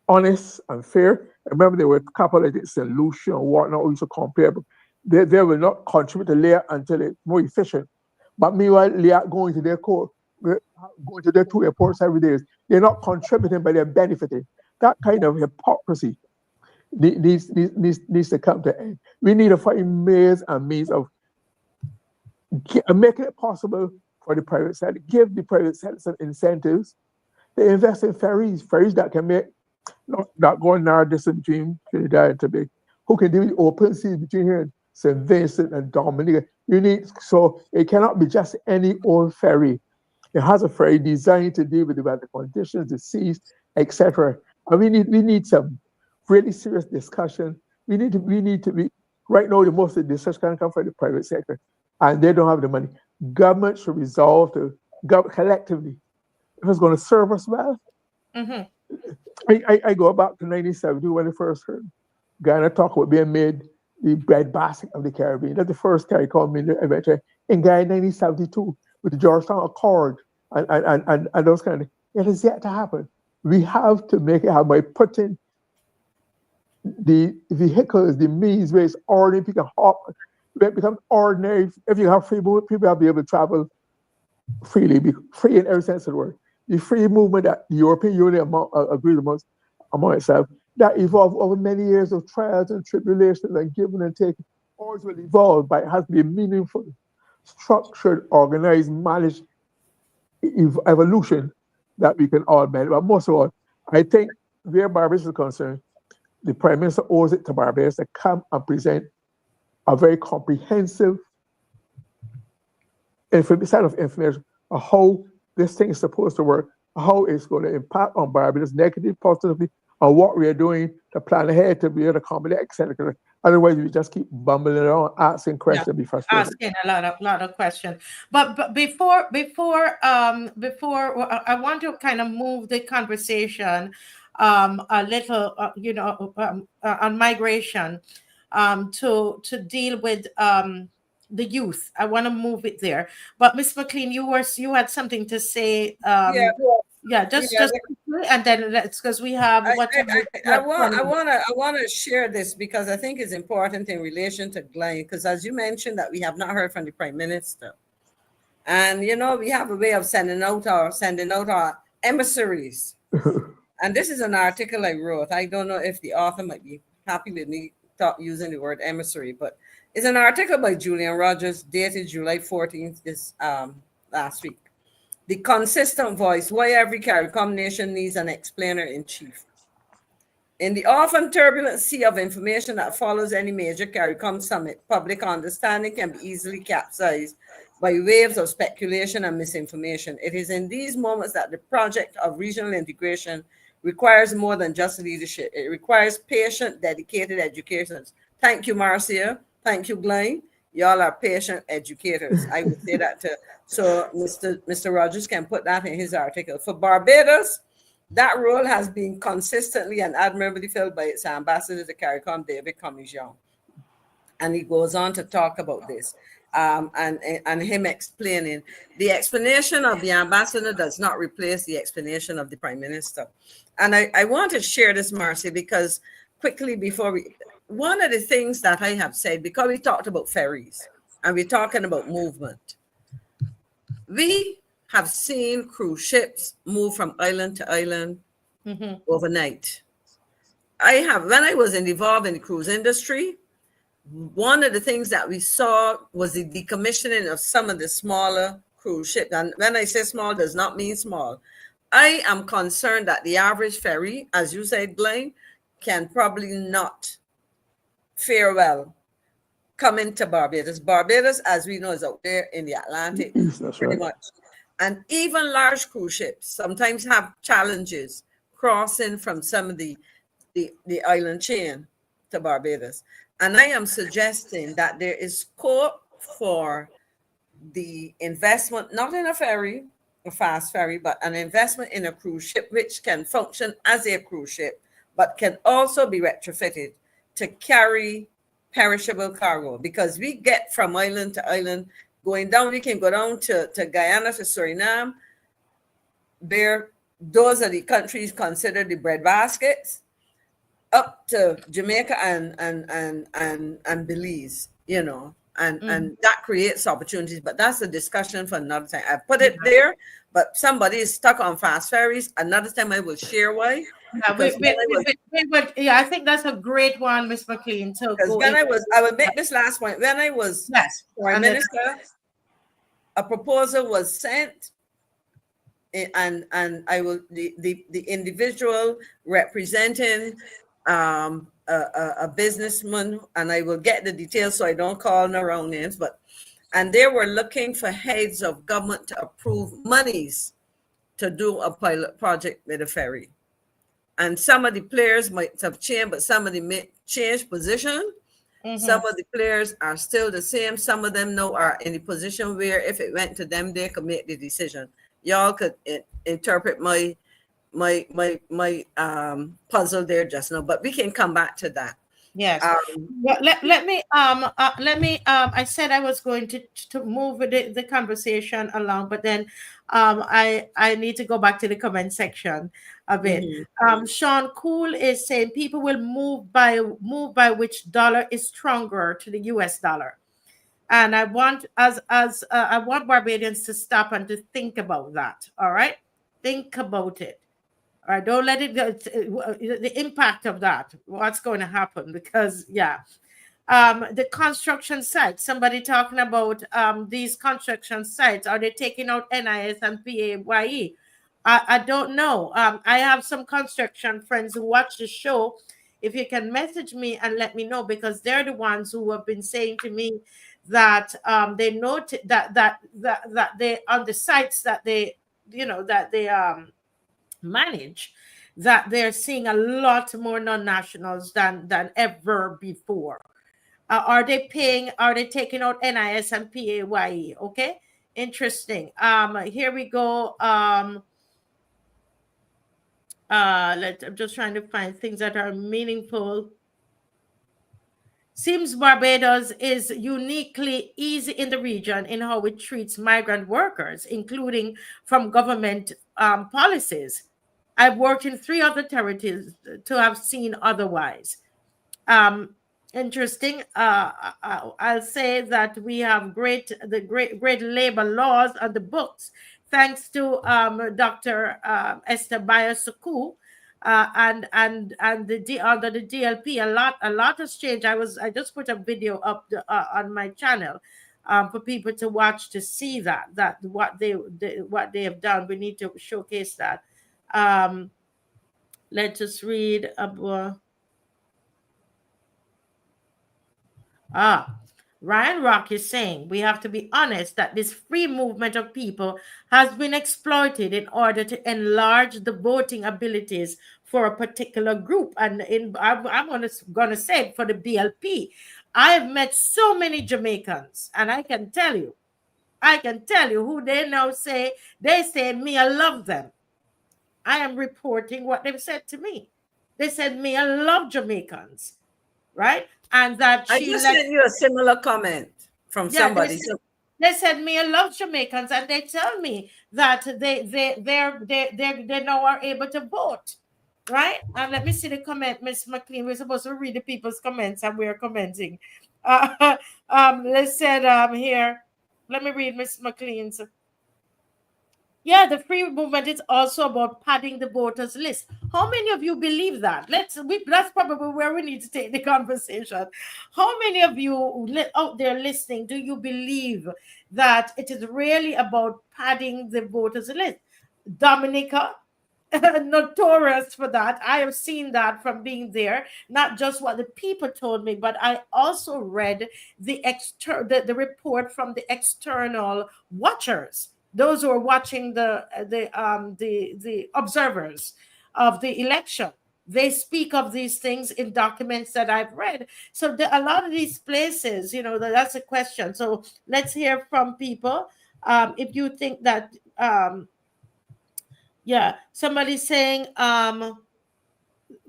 honest and fair. I remember there were a couple of St. Lucia and whatnot we used to compare, but they will not contribute to Liat until it's more efficient. But meanwhile, Liat going to their 2 airports every day, they're not contributing, but they're benefiting. That kind of hypocrisy needs to come to end. We need to find ways and means of making it possible for the private sector, give the private sector some incentives to invest in ferries that can make, not going narrow distance between Trinidad and Tobago, who can do the open seas between here and St. Vincent and Dominica. So it cannot be just any old ferry. It has a ferry designed to deal with the weather conditions, the seas, etc. And we need some really serious discussion. We need to be right now. The most of the discussion can come from the private sector, and they don't have the money. Government should resolve to collectively if it's going to serve us well. Mm-hmm. I go back to 1970 when I first heard Ghana talk about being made the breadbasket of the Caribbean. That's the first CARICOM adventure in Ghana in 1972 with the Georgetown Accord and those kind of things. It has yet to happen. We have to make it happen by putting the vehicles, the means where it's ordinary, people can hop, it becomes ordinary. If you have free movement, people have to be able to travel freely, be free in every sense of the word. The free movement that the European Union agrees among itself, that evolved over many years of trials and tribulations and giving and taking, always will evolve, but it has to be a meaningful, structured, organized, managed evolution that we can all benefit. But most of all, I think where Barbados is concerned, the Prime Minister owes it to Barbados to come and present a very comprehensive set of information of how this thing is supposed to work, how it's going to impact on Barbados negatively, positively, and what we are doing to plan ahead to be able to accommodate, etc. Otherwise, we just keep bumbling around, asking questions, be frustrated. Asking a lot of questions. But before I want to kind of move the conversation a little, on migration, to deal with the youth. I want to move it there. But Miss McLean, you had something to say. Just quickly, and then let's, because we have I want to share this because I think it's important in relation to Glenn, because as you mentioned that we have not heard from the Prime Minister, and we have a way of sending out our emissaries. And this is an article I wrote. I don't know if the author might be happy with me using the word emissary, but it's an article by Julian Rogers dated July 14th, this last week. The consistent voice, why every CARICOM nation needs an explainer in chief. In the often turbulent sea of information that follows any major CARICOM summit, public understanding can be easily capsized by waves of speculation and misinformation. It is in these moments that the project of regional integration requires more than just leadership. It requires patient, dedicated educators. Thank you, Marcia. Thank you, Glenn. Y'all are patient educators. I would say that too. So Mr. Rogers can put that in his article. For Barbados, that role has been consistently and admirably filled by its ambassador to CARICOM, David Commission. And he goes on to talk about this. And him explaining the explanation of the ambassador does not replace the explanation of the Prime Minister. And I want to share this, Marcy, because quickly before one of the things that I have said, because we talked about ferries and we're talking about movement, we have seen cruise ships move from island to island overnight. When I was involved in the cruise industry, one of the things that we saw was the decommissioning of some of the smaller cruise ships. And when I say small, does not mean small. I am concerned that the average ferry, as you said, Blaine, can probably not fare well coming to Barbados. Barbados, as we know, is out there in the Atlantic, pretty much. And even large cruise ships sometimes have challenges crossing from some of the island chain to Barbados. And I am suggesting that there is scope for the investment, not in a ferry, a fast ferry, but an investment in a cruise ship, which can function as a cruise ship, but can also be retrofitted to carry perishable cargo. Because we get from island to island, going down, we can go down to Guyana, to Suriname. Those are the countries considered the breadbaskets, up to Jamaica and Belize, and that creates opportunities. But that's a discussion for another time. I put it there, but somebody is stuck on fast ferries. Another time I will share why. I think that's a great one, Ms. McLean. So I will make this last point. When I was Prime Minister, a proposal was sent, and I will the individual representing a businessman, and I will get the details so I don't call no wrong names, and they were looking for heads of government to approve monies to do a pilot project with a ferry. And some of the players might have changed, but some of them may change position. Some of the players are still the same. Some of them now are in a position where if it went to them, they could make the decision. Y'all could interpret my puzzle there just now, but we can come back to that. Yes. Let me I said I was going to move the conversation along, but then I need to go back to the comment section a bit. Sean Cool is saying people will move by which dollar is stronger to the US dollar. And I want I want Barbadians to stop and to think about that. All right. Think about it. All right, don't let it go. The impact of that, what's going to happen, because the construction sites, somebody talking about these construction sites, are they taking out NIS and PAYE? I don't know. I have some construction friends who watch the show. If you can message me and let me know, because they're the ones who have been saying to me that they note that they on the sites that they manage, that they're seeing a lot more non-nationals than ever before. Are they taking out NIS and PAYE? Okay, interesting. Here we go. I'm just trying to find things that are meaningful. Seems Barbados is uniquely easy in the region in how it treats migrant workers, including from government policies. I've worked in 3 other territories to have seen otherwise. Interesting. I'll say that we have great labor laws on the books, thanks to Dr. Esther Bayo-Suku, and under the DLP. A lot has changed. I just put a video up on my channel for people to watch, to see that what they have done. We need to showcase that. Let's just read about. Ryan Rock is saying we have to be honest that this free movement of people has been exploited in order to enlarge the voting abilities for a particular group. And I'm gonna say for the BLP, I have met so many Jamaicans, and I can tell you who they now say. They say me, I love them. I am reporting what they've said to me. They said me, I love Jamaicans, right? And that I just sent you a similar comment from somebody. They said me, I love Jamaicans, and they tell me that they now are able to vote, right? And let me see the comment, Miss McLean. We're supposed to read the people's comments, and we're commenting. They said here. Let me read Miss McLean's. Yeah, the free movement is also about padding the voters list. How many of you believe that? That's probably where we need to take the conversation. How many of you out there listening, do you believe that it is really about padding the voters list? Dominica, notorious for that. I have seen that from being there. Not just what the people told me, but I also read the report from the external watchers, those who are watching the observers of the election. They speak of these things in documents that I've read. So a lot of these places, that's a question. So let's hear from people. If you think that, somebody's saying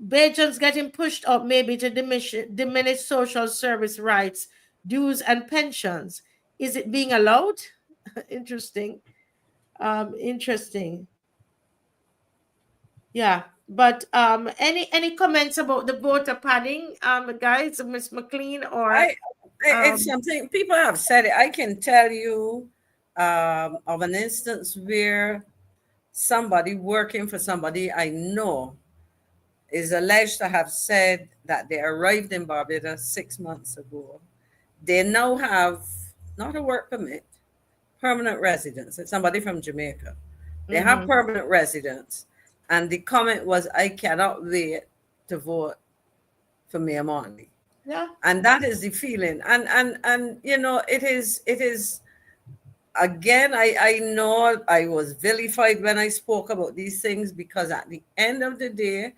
Bajans getting pushed up maybe to diminish social service rights, dues, and pensions. Is it being allowed? Interesting. Interesting. Yeah, but any comments about the voter padding, guys, Miss McLean, or it's something people have said it. I can tell you of an instance where somebody working for somebody I know is alleged to have said that they arrived in Barbados 6 months ago. They now have not a work permit, permanent residence. It's somebody from Jamaica. They have permanent residence. And the comment was, I cannot wait to vote for Mayor Monley. Yeah. And that is the feeling. And it is again, I know I was vilified when I spoke about these things, because at the end of the day,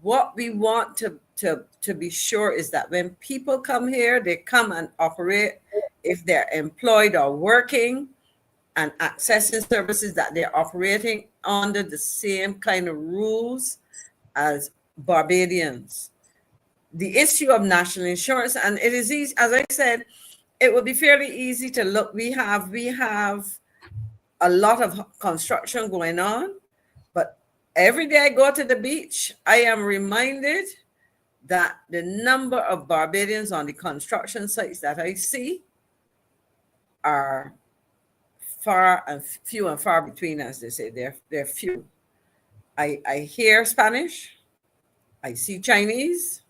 what we want to be sure is that when people come here, they come and operate, if they're employed or working and accessing services, that they're operating under the same kind of rules as Barbadians. The issue of national insurance, and it is easy, as I said, it would be fairly easy to look. We have a lot of construction going on, but every day I go to the beach, I am reminded that the number of Barbadians on the construction sites that I see are few and far between, as they say. They're few. I hear Spanish, I see Chinese,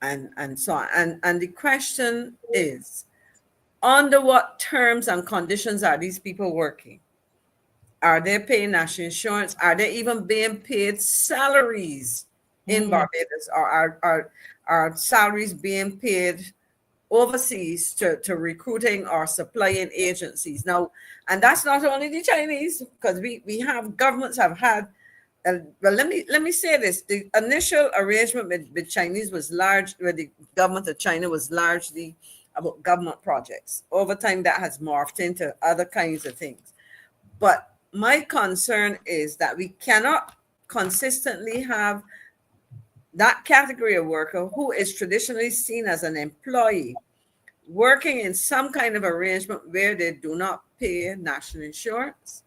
and so on. And the question is, under what terms and conditions are these people working? Are they paying national insurance? Are they even being paid salaries in Barbados? Or are salaries being paid overseas to recruiting or supplying agencies. Now, and that's not only the Chinese, because we have governments have had, well, let me say this. The initial arrangement with Chinese was large, with the government of China was largely about government projects. Over time, that has morphed into other kinds of things. But my concern is that we cannot consistently have that category of worker who is traditionally seen as an employee working in some kind of arrangement where they do not pay national insurance,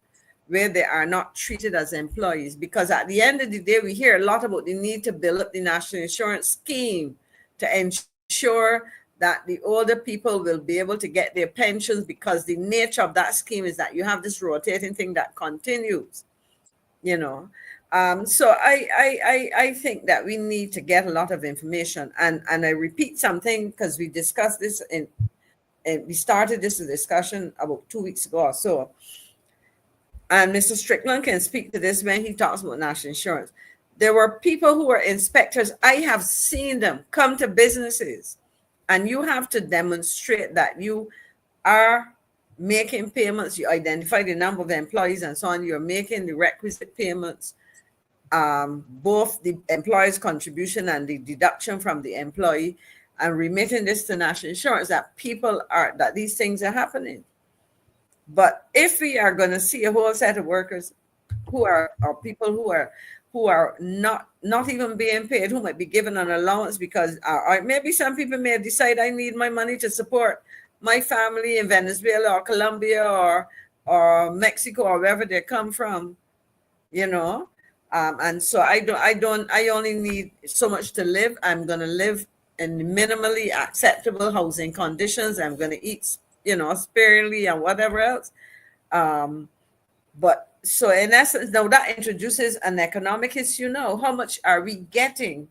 where they are not treated as employees. Because at the end of the day, we hear a lot about the need to build up the national insurance scheme to ensure that the older people will be able to get their pensions, because the nature of that scheme is that you have this rotating thing that continues, you know. So I think that we need to get a lot of information, and I repeat something because we discussed this and we started this discussion about 2 weeks ago or so. And Mr. Strickland can speak to this when he talks about national insurance. There were people who were inspectors. I have seen them come to businesses, and you have to demonstrate that you are making payments. You identify the number of employees and so on. You're making the requisite payments, both the employer's contribution and the deduction from the employee, and remitting this to national insurance, that these things are happening. But if we are going to see a whole set of workers who are people who are not even being paid, who might be given an allowance because maybe some people may decide I need my money to support my family in Venezuela or Colombia or Mexico or wherever they come from, you know. And so I only need so much to live. I'm going to live in minimally acceptable housing conditions. I'm going to eat, sparingly and whatever else. But so in essence, now that introduces an economic issue. How much are we getting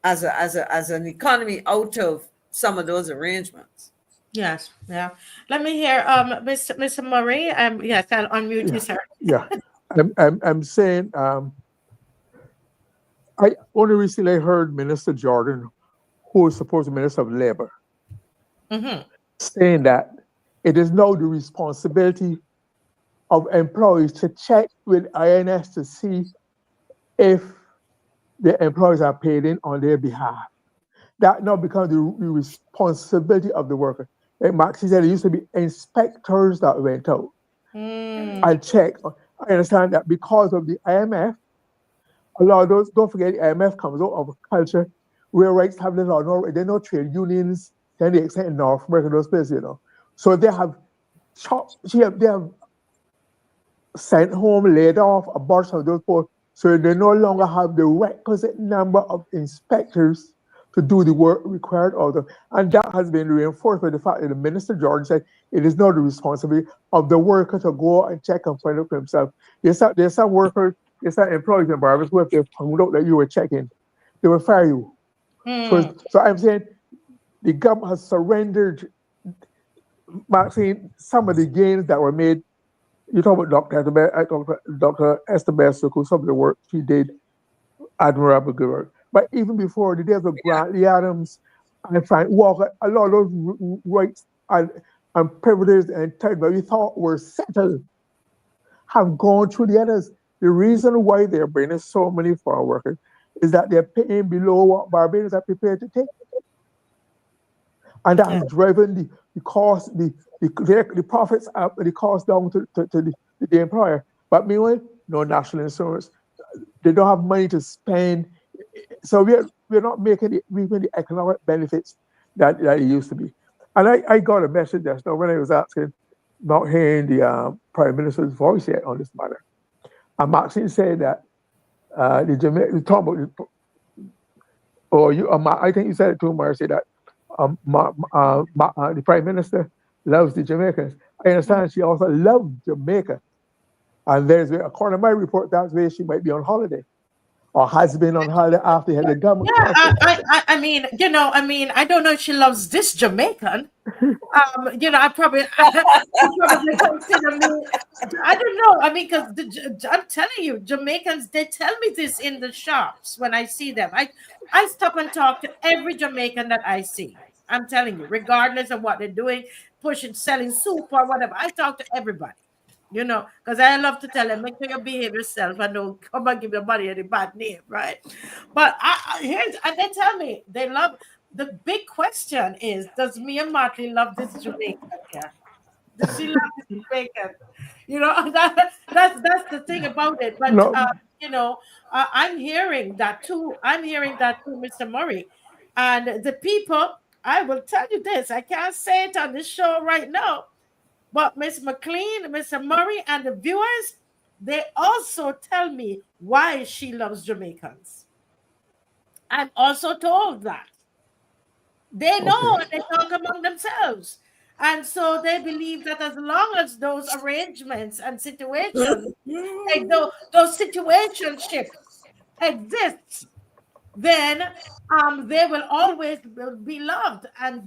as an economy out of some of those arrangements? Yes, yeah. Let me hear, Mr. Murray. Yes, I'll unmute you, sir. Yeah, I'm saying I only recently heard Minister Jordan, who is supposed to be Minister of Labor, saying that it is now the responsibility of employees to check with INS to see if the employees are paid in on their behalf. That now becomes the responsibility of the worker. Like Maxie said, it used to be inspectors that went out and check. I understand that because of the IMF, a lot of those, don't forget, the IMF comes out of a culture where rights have little or no, there are no trade unions to the extent in North America, those places, So they have sent home, laid off a bunch of those people, so they no longer have the requisite number of inspectors to do the work required of them. And that has been reinforced by the fact that the Minister George said it is not the responsibility of the worker to go and check and find out for himself. There's some workers, there's some employees in Barbados who, if they found out that you were checking, they will fire you. So I'm saying the government has surrendered, Maxine, some of the gains that were made. You talk about Dr. Esther Bessuku, some of the work she did, admirable good work. But even before the days of Grantley Adams and Frank Walker, a lot of those rights and privileges and entitlements we thought were settled have gone through the others. The reason why they're bringing so many foreign workers is that they're paying below what Barbadians are prepared to take. And that has driven the cost, the profits up, the cost down to the employer. But meanwhile, no national insurance. They don't have money to spend. So we're not making the economic benefits that it used to be. And I got a message just now when I was asking about hearing the Prime Minister's voice yet on this matter. And Maxine said that the Jamaican, I think you said it too, Marcy, that the Prime Minister loves the Jamaicans. I understand she also loves Jamaica. And according to my report, that's where she might be on holiday. or has been on holiday after he had the government Yeah, caution. I mean, I don't know if she loves this Jamaican. I probably, she probably consider me. I don't know. I mean, because I'm telling you, Jamaicans, they tell me this in the shops when I see them. I stop and talk to every Jamaican that I see. I'm telling you, regardless of what they're doing, pushing, selling soup or whatever. I talk to everybody. Because I love to tell them, make sure you behave yourself and don't come and give your body any bad name, right? But and they tell me they love. The big question is, does Mia Martley love this Jamaican here? Does she love this Jamaican? That's the thing about it. But No, I'm hearing that too. I'm hearing that too, Mr. Murray, and the people. I will tell you this. I can't say it on this show right now. But Miss McLean, Mr. Murray, and the viewers, they also tell me why she loves Jamaicans. I'm also told that. They know okay. and they talk among themselves. And so they believe that as long as those arrangements and situations, like those situationships exist, then they will always be loved, and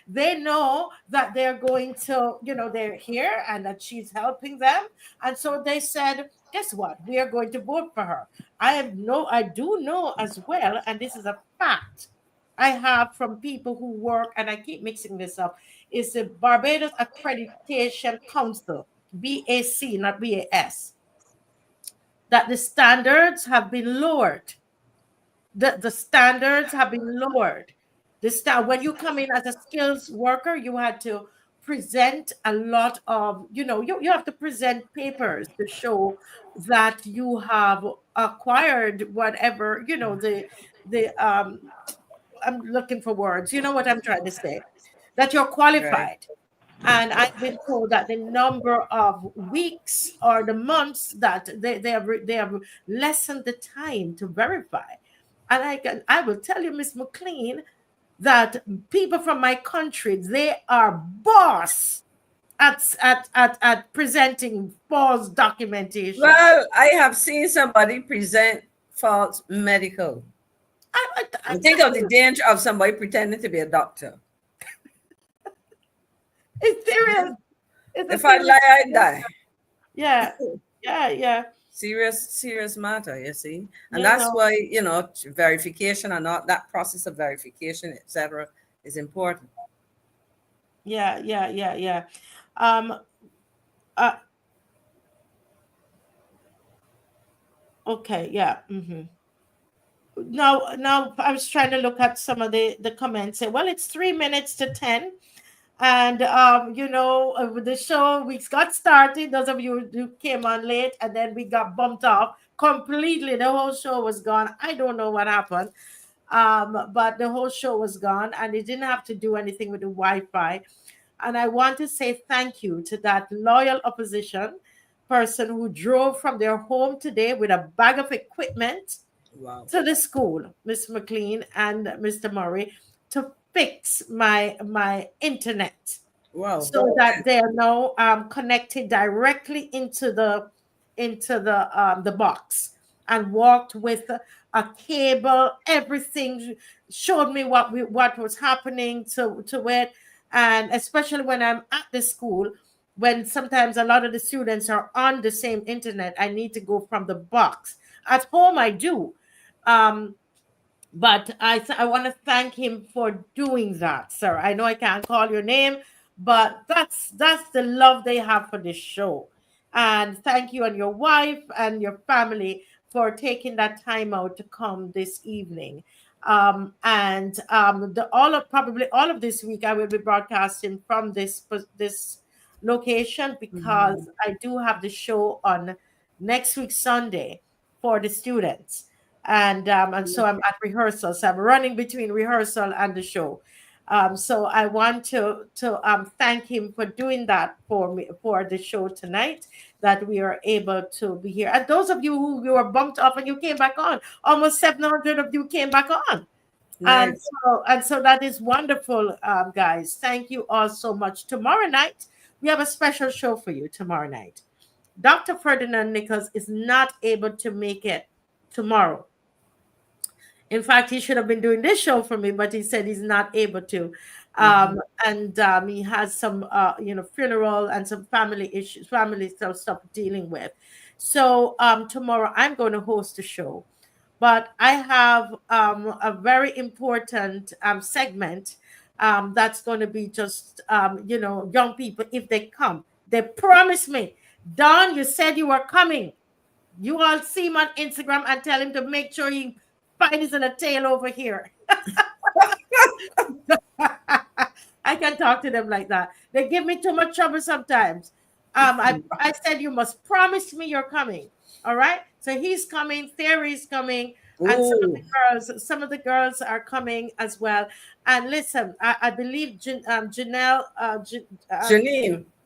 they know that they're going to, they're here and that she's helping them, and so they said, guess what, we are going to vote for her. I do know as well, and this is a fact I have from people who work, and I keep mixing this up, is the Barbados Accreditation Council, BAC, not BAS, that the standards have been lowered. The standards have been lowered. When you come in as a skills worker, you had to present a lot of, you have to present papers to show that you have acquired whatever, I'm looking for words. You know what I'm trying to say? That you're Right. qualified. And I've been told that the number of weeks or the months that they have lessened the time to verify. And I will tell you, Miss McLean, that people from my country, they are boss at presenting false documentation. Well, I have seen somebody present false medical. And think of the danger of somebody pretending to be a doctor. It's serious. If I lie, I die. Yeah, yeah. Serious matter, you see. And Yeah, that's no. why, verification and not that process of verification, etc., is important. Yeah. Um, uh, okay, yeah. Now I was trying to look at some of the comments. Well, it's 3 minutes to 10. And with the show, we got started. Those of you who came on late, and then we got bumped off completely. The whole show was gone. I don't know what happened, but the whole show was gone, and it didn't have to do anything with the Wi-Fi. And I want to say thank you to that loyal opposition person who drove from their home today with a bag of equipment Wow. to the school, Miss McLean and Mr. Murray, to fix my internet, Wow. so that they are now connected directly into the box, and walked with a cable, everything, showed me what was happening to it. And especially when I'm at the school, when sometimes a lot of the students are on the same internet, I need to go from the box. At home I do, but I want to thank him for doing that, sir. I know I can't call your name, but that's the love they have for this show. And thank you and your wife and your family for taking that time out to come this evening. And probably all of this week I will be broadcasting from this location, because I do have the show on next week Sunday for the students, and so I'm at rehearsal. So I'm running between rehearsal and the show. So I want to thank him for doing that for me for the show tonight. That we are able to be here. And those of you who you were bumped off and you came back on, almost 700 of you came back on. And Nice. so that is wonderful, guys. Thank you all so much. Tomorrow night we have a special show for you. Tomorrow night, Dr. Ferdinand Nichols is not able to make it tomorrow. In fact, he should have been doing this show for me, but he said he's not able to. And he has some, funeral and some family issues, family stuff dealing with. So tomorrow I'm going to host a show, but I have a very important segment that's going to be just, young people, if they come. They promised me, Don, you said you were coming. You all see him on Instagram and tell him to make sure he finds in a tail over here. I can talk to them like that. They give me too much trouble sometimes. I said, you must promise me you're coming. All right. So he's coming. Theory's coming. And some of the girls are coming as well. And listen, I believe Janelle,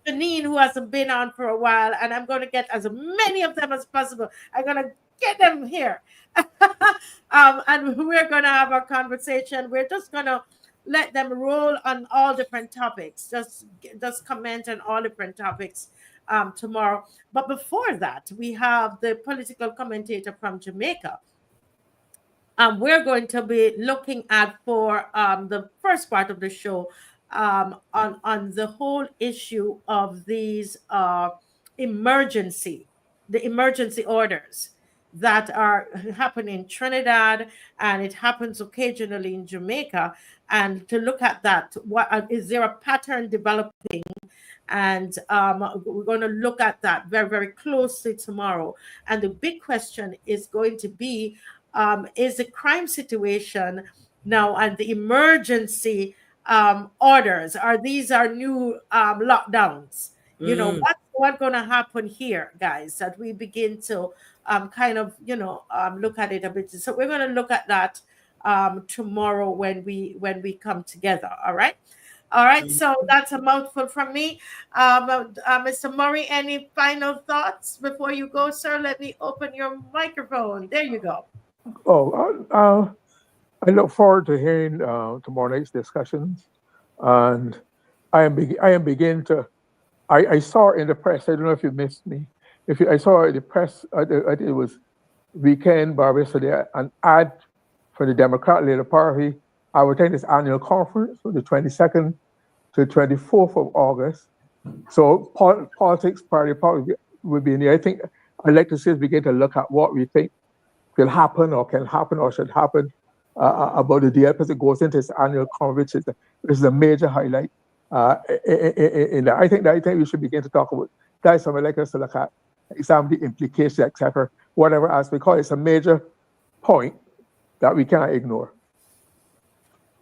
Janine, who hasn't been on for a while, and I'm going to get as many of them as possible. I'm going to get them here. And we're going to have a conversation. We're just going to let them roll on all different topics. Just comment on all different topics tomorrow. But before that, we have the political commentator from Jamaica. We're going to be looking at for the first part of the show on the whole issue of these emergency orders that are happening in Trinidad, and it happens occasionally in Jamaica, and to look at that, what is there a pattern developing? And we're going to look at that very, very closely tomorrow. And the big question is going to be, is the crime situation now and the emergency orders, these are new lockdowns? What's going to happen here, guys, that we begin to kind of look at it a bit. So we're going to look at that tomorrow when we come together. All right, so that's a mouthful from me. Mr. Murray, any final thoughts before you go, sir? Let me open your microphone. There you go. I look forward to hearing tomorrow night's discussions, and I am beginning to. I saw in the press. I don't know if you missed me. I saw in the press, it was weekend Barbados today, an ad for the Democrat Labour Party. I will attend this annual conference from the 22nd to the 24th of August. So politics, party will be in there. I think I'd like to see us begin to look at what we think will happen or can happen or should happen about the deal, because it goes into this annual conference, which is a major highlight. In that. I think we should begin to talk about that. So I'd like us to look at examine the implications, etc. Whatever else, because it's a major point that we cannot ignore.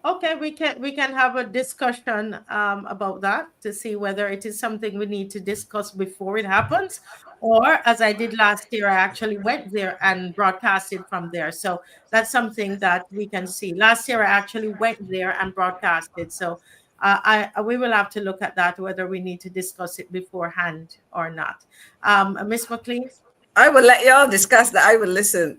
Okay, we can have a discussion about that to see whether it is something we need to discuss before it happens, or as I did last year, I actually went there and broadcasted from there. So that's something that we can see. Last year, I actually went there and broadcasted. So we will have to look at that, whether we need to discuss it beforehand or not. Ms. McLean? I will let y'all discuss that. I will listen.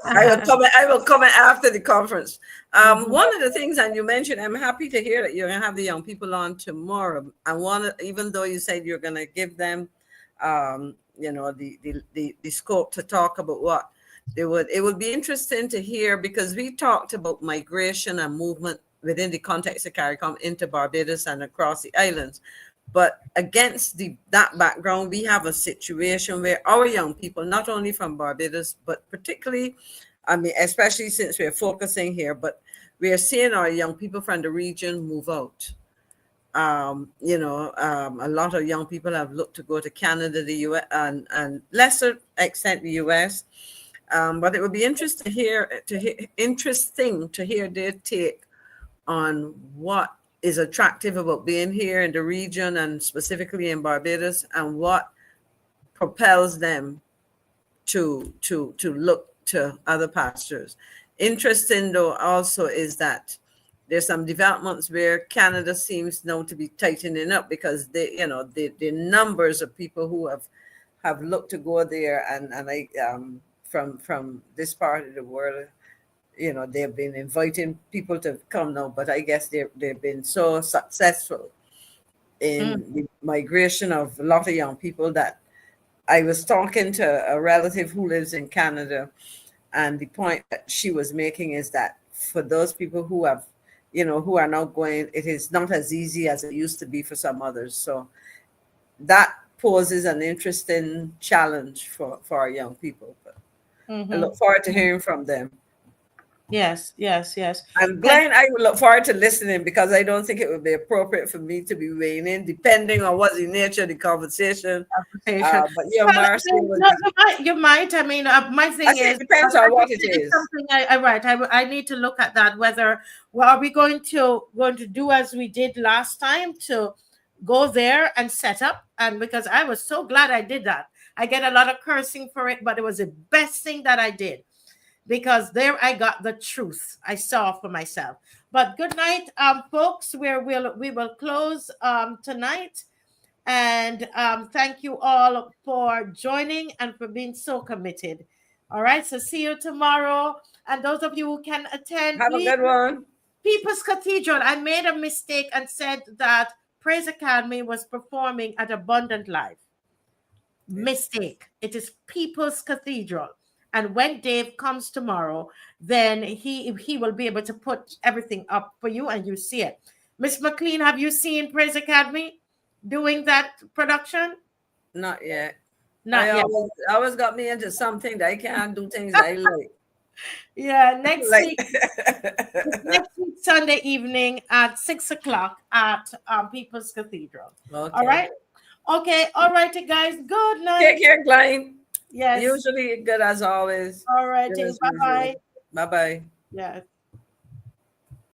I will comment after the conference. One of the things, and you mentioned, I'm happy to hear that you're going to have the young people on tomorrow. Even though you said you're going to give them, the scope to talk about what it would be interesting to hear, because we talked about migration and movement within the context of CARICOM into Barbados and across the islands. But against that background, we have a situation where our young people, not only from Barbados, but particularly, especially since we're focusing here, but we are seeing our young people from the region move out. A lot of young people have looked to go to Canada, the US, and lesser extent the US. But it would be interesting to hear their take on what is attractive about being here in the region and specifically in Barbados, and what propels them to look to other pastures. Interesting though also is that there's some developments where Canada seems now to be tightening up, because the numbers of people who have looked to go there and from this part of the world, they've been inviting people to come now, but I guess they've been so successful in the migration of a lot of young people that I was talking to a relative who lives in Canada, And the point that she was making is that for those people who have, who are now going, it is not as easy as it used to be for some others. So that poses an interesting challenge for our young people. But I look forward to hearing from them. Yes. And Glenn, I would look forward to listening, because I don't think it would be appropriate for me to be weighing in, depending on what the nature of the conversation. But yeah, Well, Marcy, you might. I mean, my thing is, it depends on what it is. Something I need to look at that. Whether are we going to do as we did last time, to go there and set up, and because I was so glad I did that. I get a lot of cursing for it, but it was the best thing that I did, because there I got the truth. I saw for myself. But good night, folks. We will close tonight. And thank you all for joining and for being so committed. All right. So see you tomorrow. And those of you who can attend, have a good one. People's Cathedral. I made a mistake and said that Praise Academy was performing at Abundant Life. Mistake. It is People's Cathedral. And when Dave comes tomorrow, then he will be able to put everything up for you and you see it. Miss McLean, have you seen Praise Academy doing that production? Not yet. Not yet. Always got me into something that I can't do things I like. Yeah, next week Sunday evening at 6:00 at People's Cathedral. Okay. All right. Okay. All right, guys. Good night. Take care, Glenn. Yes. Usually good as always. All right. Bye-bye. Bye-bye. Yes.